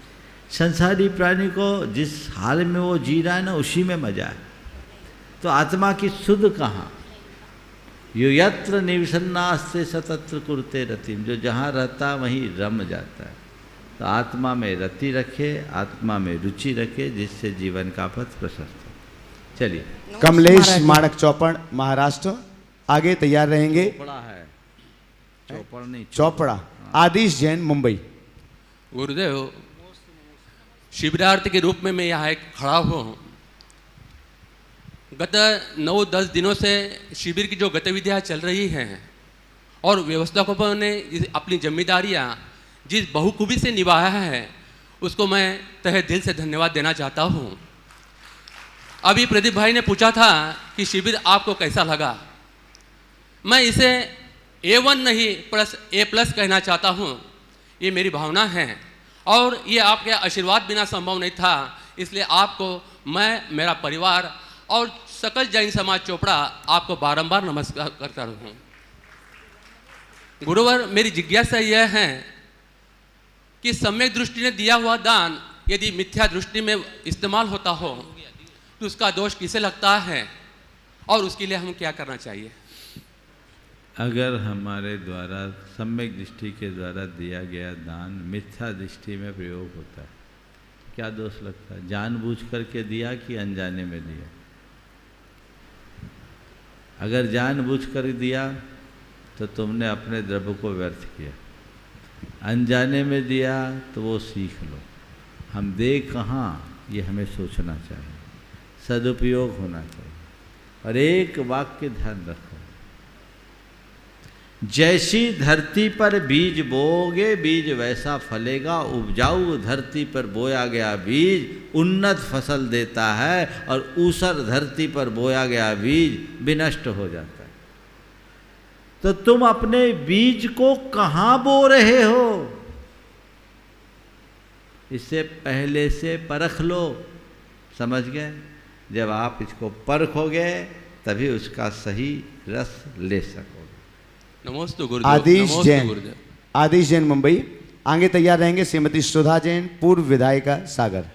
संसारी प्राणी को जिस हाल में वो जी रहा है ना, उसी में मजा है। तो आत्मा की सुध कहाँ? यो यत्र निवसन्नास्ते सतत्र कुरुते रतिम, जो जहाँ रहता वहीं रम जाता है। तो आत्मा में रति रखे, आत्मा में रुचि रखे, जिससे जीवन का पथ प्रशस्त हो। चलिए, कमलेश माणक चौपड़ महाराष्ट्र। आगे तैयार रहेंगे चोपड़ा है, चोपड़ नहीं, चोपड़ा। आदिश जैन मुंबई। गुरुदेव, शिविरार्थी के रूप में मैं यहाँ खड़ा हुआ हूँ। गत 9-10 दिनों से शिविर की जो गतिविधियाँ चल रही हैं और व्यवस्थापकों ने अपनी जिम्मेदारियाँ जिस बहुखूबी से निभाया है, उसको मैं तहे दिल से धन्यवाद देना चाहता हूँ। अभी प्रदीप भाई ने पूछा था कि शिविर आपको कैसा लगा। मैं इसे A1 नहीं A+ कहना चाहता हूँ। ये मेरी भावना है और ये आपके आशीर्वाद बिना संभव नहीं था। इसलिए आपको मैं, मेरा परिवार और सकल जैन समाज चोपड़ा आपको बारंबार नमस्कार करता रहूँ। गुरुवर, मेरी जिज्ञासा यह है कि सम्यक दृष्टि ने दिया हुआ दान यदि मिथ्या दृष्टि में इस्तेमाल होता हो तो उसका दोष किसे लगता है और उसके लिए हम क्या करना चाहिए? अगर हमारे द्वारा सम्यक दृष्टि के द्वारा दिया गया दान मिथ्या दृष्टि में प्रयोग होता है, क्या दोष लगता है? जानबूझ करके दिया कि अनजाने में दिया? अगर जानबूझ कर दिया तो तुमने अपने द्रव्य को व्यर्थ किया, अनजाने में दिया तो वो सीख लो। हम दे कहाँ ये हमें सोचना चाहिए, सदुपयोग होना चाहिए। और एक वाक्य ध्यान रखो, जैसी धरती पर बीज बोओगे बीज वैसा फलेगा, उपजाऊ धरती पर बोया गया बीज उन्नत फसल देता है और ऊसर धरती पर बोया गया बीज विनष्ट हो जाता है। तो तुम अपने बीज को कहाँ बो रहे हो, इससे पहले से परख लो। समझ गए? जब आप इसको परखोगे तभी उसका सही रस ले सकोगे। नमस्ते गुरुदेव। आदिश नमस्ते जैन, गुरुदेव। आदिश जैन मुंबई। आगे तैयार रहेंगे श्रीमती सुधा जैन, पूर्व विधायिका सागर।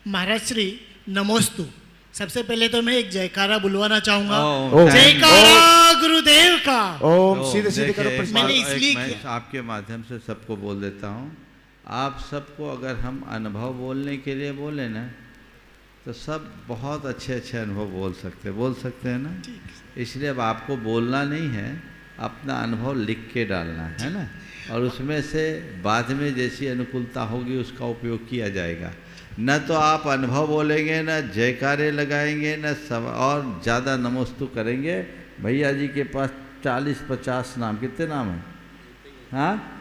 महाराज श्री नमोस्तु। सबसे पहले तो मैं एक जयकारा बुलवाना चाहूंगा। ओम। जयकारा गुरुदेव का। ओम। सीधे सीधे करो। मैंने इसलिए मैं आपके माध्यम से सबको बोल देता हूँ, आप सबको अगर हम अनुभव बोलने के लिए बोले ना तो सब बहुत अच्छे अच्छे अनुभव बोल सकते हैं ना। इसलिए अब आपको बोलना नहीं है, अपना अनुभव लिख के डालना है ना, और उसमें से बाद में जैसी अनुकूलता होगी उसका उपयोग किया जाएगा। न तो आप अनुभव बोलेंगे, न जयकारे लगाएंगे, न सब और ज़्यादा नमोस्तु करेंगे। भैया जी के पास 40-50 नाम, कितने नाम हैं? हाँ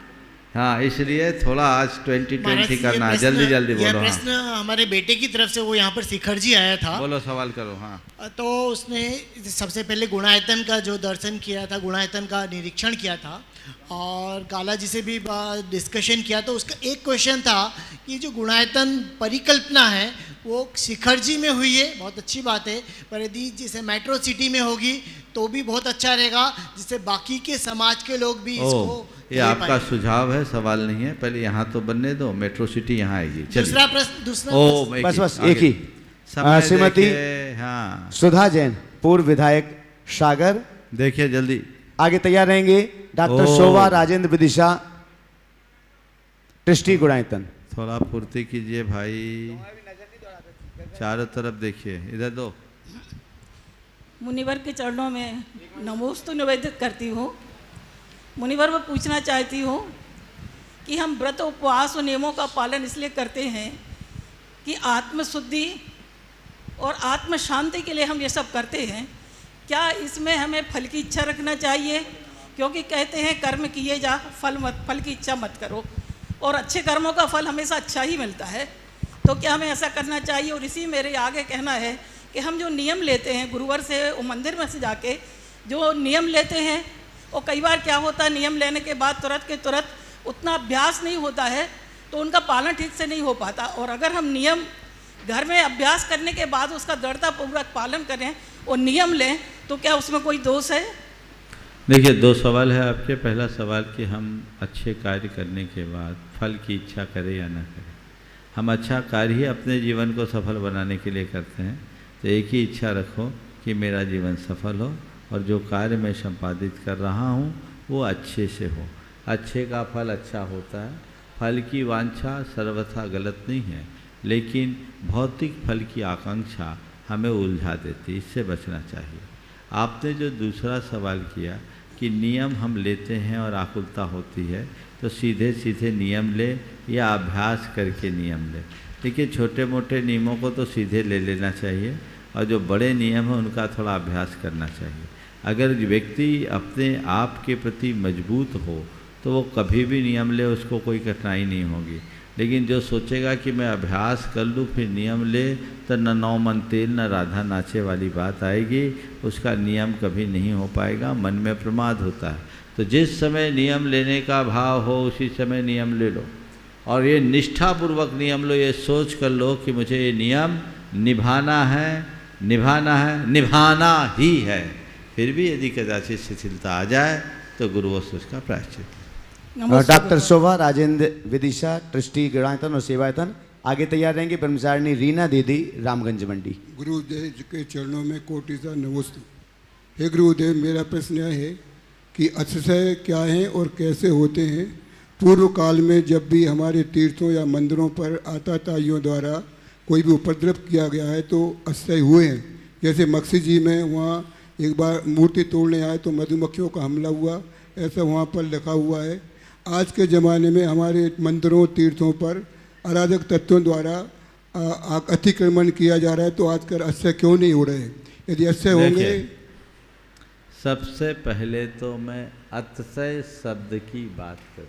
हाँ, इसलिए थोड़ा आज 20-20 करना है। जल्दी जल्दी बोलो। यह प्रश्न हमारे बेटे की तरफ से, वो यहाँ पर शिखर जी आया था। बोलो, सवाल करो। हाँ, तो उसने सबसे पहले गुणायतन का जो दर्शन किया था, गुणायतन का निरीक्षण किया था और काला जी से भी डिस्कशन किया। तो उसका एक क्वेश्चन था कि जो गुणायतन परिकल्पना है वो शिखर जी में हुई है, बहुत अच्छी बात है, पर यदि जैसे मेट्रो सिटी में होगी तो भी बहुत अच्छा रहेगा, जिससे बाकी के समाज के लोग भी इसको ये आपका सुझाव है, सवाल नहीं है। पहले यहाँ तो बनने दो, मेट्रो सिटी यहाँ आएगी। दूसरा प्रश्न बस एक ही। श्रीमती हाँ सुधा जैन, पूर्व विधायक सागर। देखिए जल्दी। आगे तैयार रहेंगे डॉक्टर शोभा राजेंद्र विदिशा, ट्रस्टी गुणायतन। थोड़ा पूर्ति कीजिए भाई, चारों तरफ देखिए, इधर दो। मुनिवर के चरणों में नमोस्तु निवेदित करती हूँ। मुनिवर, मैं पूछना चाहती हूँ कि हम व्रत उपवास और नियमों का पालन इसलिए करते हैं कि आत्मशुद्धि और आत्म शांति के लिए हम ये सब करते हैं। क्या इसमें हमें फल की इच्छा रखना चाहिए? क्योंकि कहते हैं कर्म किए जा, फल की इच्छा मत करो, और अच्छे कर्मों का फल हमेशा अच्छा ही मिलता है। तो क्या हमें ऐसा करना चाहिए? और इसी मेरे आगे कहना है कि हम जो नियम लेते हैं गुरुवर से, वो मंदिर में से जाके जो नियम लेते हैं, और कई बार क्या होता है नियम लेने के बाद तुरंत के तुरंत उतना अभ्यास नहीं होता है तो उनका पालन ठीक से नहीं हो पाता। और अगर हम नियम घर में अभ्यास करने के बाद उसका दृढ़तापूर्वक पालन करें और नियम लें तो क्या उसमें कोई दोष है? देखिए, दो सवाल है आपके। पहला सवाल कि हम अच्छे कार्य करने के बाद फल की इच्छा करें या ना करें। हम अच्छा कार्य ही अपने जीवन को सफल बनाने के लिए करते हैं, तो एक ही इच्छा रखो कि मेरा जीवन सफल हो और जो कार्य मैं संपादित कर रहा हूँ वो अच्छे से हो। अच्छे का फल अच्छा होता है। फल की वांछा सर्वथा गलत नहीं है, लेकिन भौतिक फल की आकांक्षा हमें उलझा देती, इससे बचना चाहिए। आपने जो दूसरा सवाल किया कि नियम हम लेते हैं और आकुलता होती है, तो सीधे सीधे नियम ले या अभ्यास करके नियम ले। देखिए, छोटे मोटे नियमों को तो सीधे ले लेना चाहिए और जो बड़े नियम हैं उनका थोड़ा अभ्यास करना चाहिए। अगर व्यक्ति अपने आप के प्रति मजबूत हो तो वो कभी भी नियम ले, उसको कोई कठिनाई नहीं होगी। लेकिन जो सोचेगा कि मैं अभ्यास कर लूँ फिर नियम ले, तो न नौ मन तेल न राधा नाचे वाली बात आएगी, उसका नियम कभी नहीं हो पाएगा, मन में प्रमाद होता है। तो जिस समय नियम लेने का भाव हो उसी समय नियम ले लो, और ये निष्ठापूर्वक नियम लो, ये सोच कर लो कि मुझे ये नियम निभाना है, निभाना ही है। फिर भी यदि कदाचित शिथिलता आ जाए तो गुरुवश उसका प्रायश्चित। डॉक्टर शोभा राजेंद्र विदिशा, ट्रस्टी गुणायतन और सेवायतन। आगे तैयार रहेंगे ब्रह्मचारिणी रीना दीदी, रामगंज मंडी। गुरुदेव के चरणों में कोटि सा नमस्ते। हे गुरुदेव, मेरा प्रश्न यह है कि अतिशय क्या हैं और कैसे होते हैं? पूर्व काल में जब भी हमारे तीर्थों या मंदिरों पर आताताइयों द्वारा कोई भी उपद्रव किया गया है तो अतिशय हुए हैं। जैसे मक्सी जी में वहाँ एक बार मूर्ति तोड़ने आए तो मधुमक्खियों का हमला हुआ, ऐसा वहाँ पर लिखा हुआ है। आज के ज़माने में हमारे मंदिरों तीर्थों पर अराजक तत्वों द्वारा अतिक्रमण किया जा रहा है, तो आजकल अतिशय क्यों नहीं हो रहे? यदि अतिशय होंगे। सबसे पहले तो मैं अतिशय शब्द की बात करूं।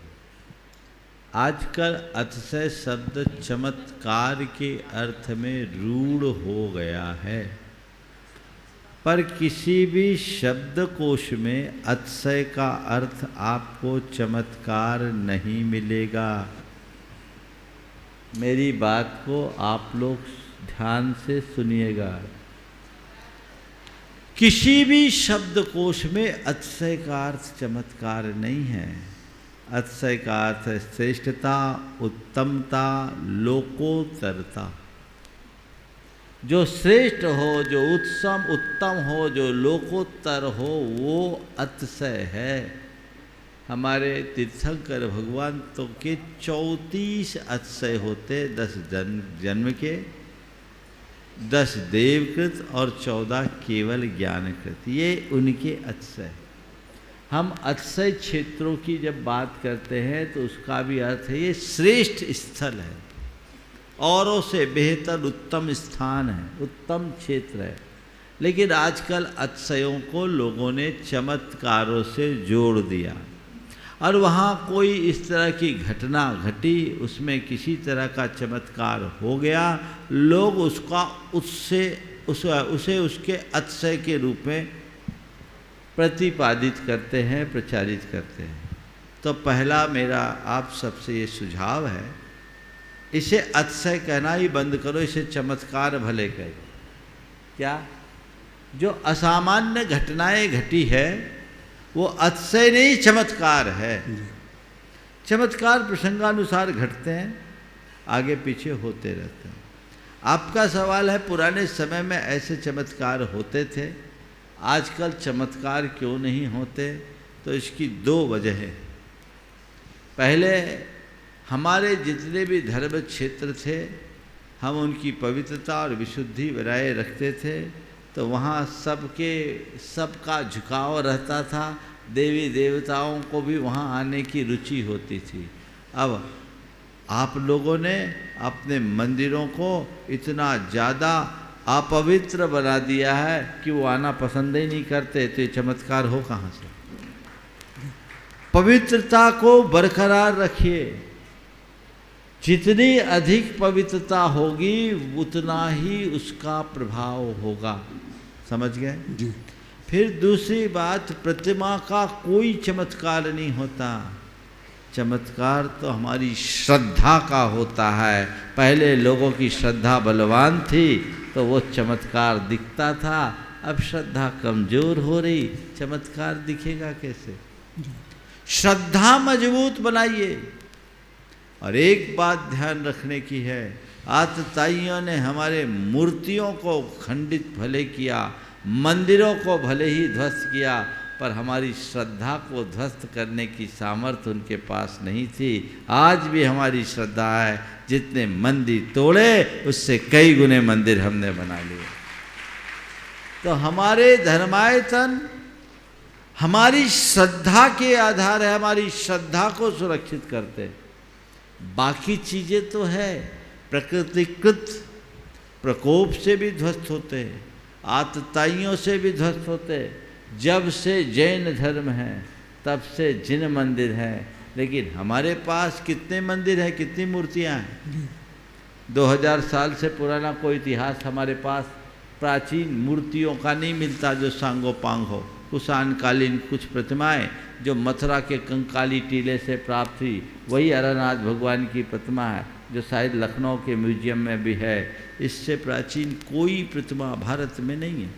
आजकल अतिशय शब्द चमत्कार के अर्थ में रूढ़ हो गया है, पर किसी भी शब्दकोश में अतिशय का अर्थ आपको चमत्कार नहीं मिलेगा। मेरी बात को आप लोग ध्यान से सुनिएगा। किसी भी शब्दकोश में अतिशय का अर्थ चमत्कार नहीं है। अतिशय का अर्थ है श्रेष्ठता, उत्तमता, लोकोत्तरता। जो श्रेष्ठ हो, जो उत्तम हो, जो लोकोत्तर हो, वो अतिशय है। हमारे तीर्थंकर भगवान तो के 34 अतिशय होते, 10 जन्म के, 10 देवकृत और 14 केवल ज्ञानकृत। ये उनके अतिशय। हम अतिशय क्षेत्रों की जब बात करते हैं तो उसका भी अर्थ है ये श्रेष्ठ स्थल है, औरों से बेहतर उत्तम स्थान है, उत्तम क्षेत्र है। लेकिन आजकल अतिशयों को लोगों ने चमत्कारों से जोड़ दिया, और वहाँ कोई इस तरह की घटना घटी, उसमें किसी तरह का चमत्कार हो गया, लोग उसे उसके अतिशय के रूप में प्रतिपादित करते हैं, प्रचारित करते हैं। तो पहला मेरा आप सबसे ये सुझाव है, इसे अतिशय कहना ही बंद करो, इसे चमत्कार भले कहो। क्या जो असामान्य घटनाएं घटी है वो अतिशय नहीं, चमत्कार है। चमत्कार प्रसंगानुसार घटते हैं, आगे पीछे होते रहते हैं। आपका सवाल है पुराने समय में ऐसे चमत्कार होते थे, आजकल चमत्कार क्यों नहीं होते? तो इसकी 2 वजह है। पहले हमारे जितने भी धर्म क्षेत्र थे, हम उनकी पवित्रता और विशुद्धि बनाए रखते थे, तो वहाँ सबका झुकाव रहता था, देवी देवताओं को भी वहाँ आने की रुचि होती थी। अब आप लोगों ने अपने मंदिरों को इतना ज़्यादा अपवित्र बना दिया है कि वो आना पसंद ही नहीं करते, तो ये चमत्कार हो कहाँ से? पवित्रता को बरकरार रखिए। जितनी अधिक पवित्रता होगी उतना ही उसका प्रभाव होगा। समझ गए जी? फिर दूसरी बात, प्रतिमा का कोई चमत्कार नहीं होता। चमत्कार तो हमारी श्रद्धा का होता है। पहले लोगों की श्रद्धा बलवान थी तो वो चमत्कार दिखता था, अब श्रद्धा कमजोर हो रही, चमत्कार दिखेगा कैसे? श्रद्धा मजबूत बनाइए। और एक बात ध्यान रखने की है, आतताइयों ने हमारे मूर्तियों को खंडित भले किया, मंदिरों को भले ही ध्वस्त किया, पर हमारी श्रद्धा को ध्वस्त करने की सामर्थ्य उनके पास नहीं थी। आज भी हमारी श्रद्धा है, जितने मंदिर तोड़े उससे कई गुने मंदिर हमने बना लिए। तो हमारे धर्मायतन हमारी श्रद्धा के आधार है, हमारी श्रद्धा को सुरक्षित करते। बाकी चीज़ें तो है प्रकृतिकृत प्रकोप से भी ध्वस्त होते, आतताइयों से भी ध्वस्त होते। जब से जैन धर्म है तब से जिन मंदिर हैं, लेकिन हमारे पास कितने मंदिर हैं, कितनी मूर्तियां हैं? 2000 साल से पुराना कोई इतिहास हमारे पास प्राचीन मूर्तियों का नहीं मिलता जो सांगो पांग हो। कुषाणकालीन कुछ प्रतिमाएं जो मथुरा के कंकाली टीले से प्राप्त हुई, वही अरनाथ भगवान की प्रतिमा है जो शायद लखनऊ के म्यूजियम में भी है। इससे प्राचीन कोई प्रतिमा भारत में नहीं है।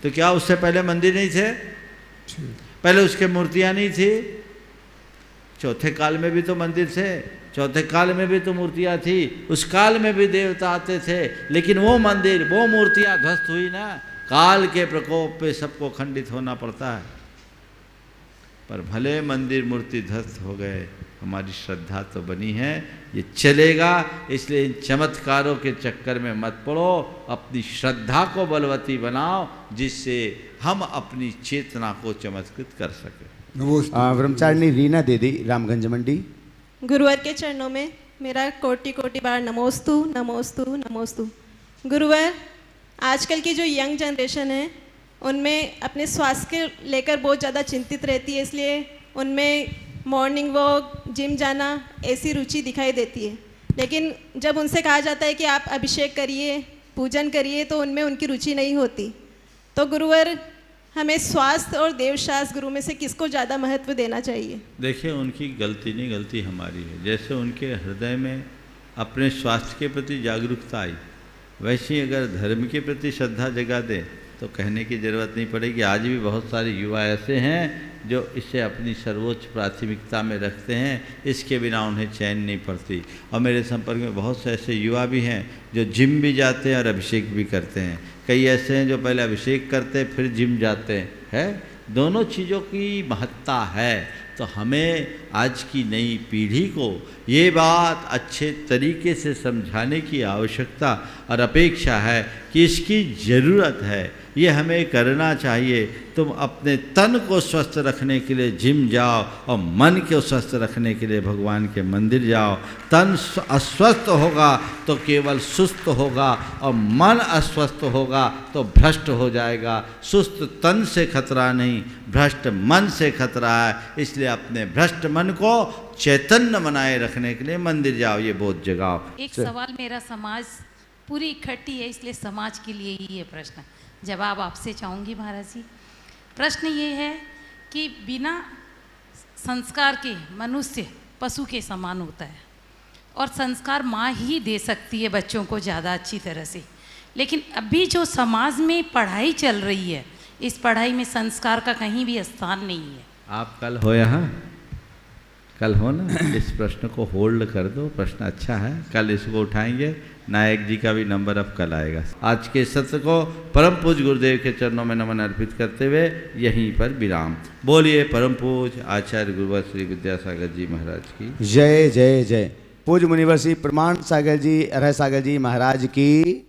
तो क्या उससे पहले मंदिर नहीं थे? पहले उसके मूर्तियां नहीं थी? चौथे काल में भी तो मंदिर थे। चौथे काल में भी तो मूर्तियाँ थी, उस काल में भी देवता आते थे, लेकिन वो मंदिर, वो मूर्तियाँ ध्वस्त हुई ना। काल के प्रकोप पे सबको खंडित होना पड़ता है, पर भले मंदिर मूर्ति ध्वस्त हो गए, हमारी श्रद्धा तो बनी है, ये चलेगा। इसलिए इन चमत्कारों के चक्कर में मत पड़ो, अपनी श्रद्धा को बलवती बनाओ, जिससे हम अपनी चेतना को चमत्कृत कर सकें। ब्रह्मचारिणी रीना दीदी, रामगंज मंडी। गुरुवर के चरणों में मेरा कोटि कोटि बार नमोस्तु नमोस्तु नमोस्तु। गुरुवर, आजकल की जो यंग जनरेशन है उनमें अपने स्वास्थ्य को लेकर बहुत ज़्यादा चिंतित रहती है, इसलिए उनमें मॉर्निंग वॉक, जिम जाना ऐसी रुचि दिखाई देती है। लेकिन जब उनसे कहा जाता है कि आप अभिषेक करिए, पूजन करिए, तो उनमें उनकी रुचि नहीं होती। तो गुरुवर, हमें स्वास्थ्य और देवशास्त्र गुरु में से किसको ज़्यादा महत्व देना चाहिए? देखिए, उनकी गलती नहीं, गलती हमारी है। जैसे उनके हृदय में अपने स्वास्थ्य के प्रति जागरूकता आई, वैसे ही अगर धर्म के प्रति श्रद्धा जगा दें तो कहने की ज़रूरत नहीं पड़ेगी। आज भी बहुत सारे युवा ऐसे हैं जो इसे अपनी सर्वोच्च प्राथमिकता में रखते हैं, इसके बिना उन्हें चैन नहीं पड़ती। और मेरे संपर्क में बहुत से ऐसे युवा भी हैं जो जिम भी जाते हैं और अभिषेक भी करते हैं। कई ऐसे हैं जो पहले अभिषेक करते हैं फिर जिम जाते हैं। दोनों चीज़ों की महत्ता है। तो हमें आज की नई पीढ़ी को ये बात अच्छे तरीके से समझाने की आवश्यकता और अपेक्षा है कि इसकी ज़रूरत है, ये हमें करना चाहिए। तुम अपने तन को स्वस्थ रखने के लिए जिम जाओ और मन को स्वस्थ रखने के लिए भगवान के मंदिर जाओ। तन अस्वस्थ होगा तो केवल सुस्त होगा और मन अस्वस्थ होगा तो भ्रष्ट हो जाएगा। सुस्त तन से खतरा नहीं, भ्रष्ट मन से खतरा है। इसलिए अपने भ्रष्ट मन को चैतन्य बनाए रखने के लिए मंदिर जाओ, ये बोध जगाओ। एक सवाल मेरा, समाज पूरी इकट्ठी है इसलिए समाज के लिए ही ये प्रश्न जवाब आपसे चाहूँगी महाराज जी। प्रश्न ये है कि बिना संस्कार के मनुष्य पशु के समान होता है, और संस्कार माँ ही दे सकती है बच्चों को ज़्यादा अच्छी तरह से। लेकिन अभी जो समाज में पढ़ाई चल रही है, इस पढ़ाई में संस्कार का कहीं भी स्थान नहीं है। आप कल हो यहाँ, कल हो ना, इस प्रश्न को होल्ड कर दो, प्रश्न अच्छा है, कल इसको उठाएंगे। नायक जी का भी नंबर अब कल आएगा। आज के सत्र को परम पूज्य गुरुदेव के चरणों में नमन अर्पित करते हुए यहीं पर विराम। बोलिए परम पूज्य आचार्य गुरुवर श्री विद्यासागर जी महाराज की जय जय जय। पूज्य मुनिवर श्री प्रमाण सागर जी, अरह सागर जी महाराज की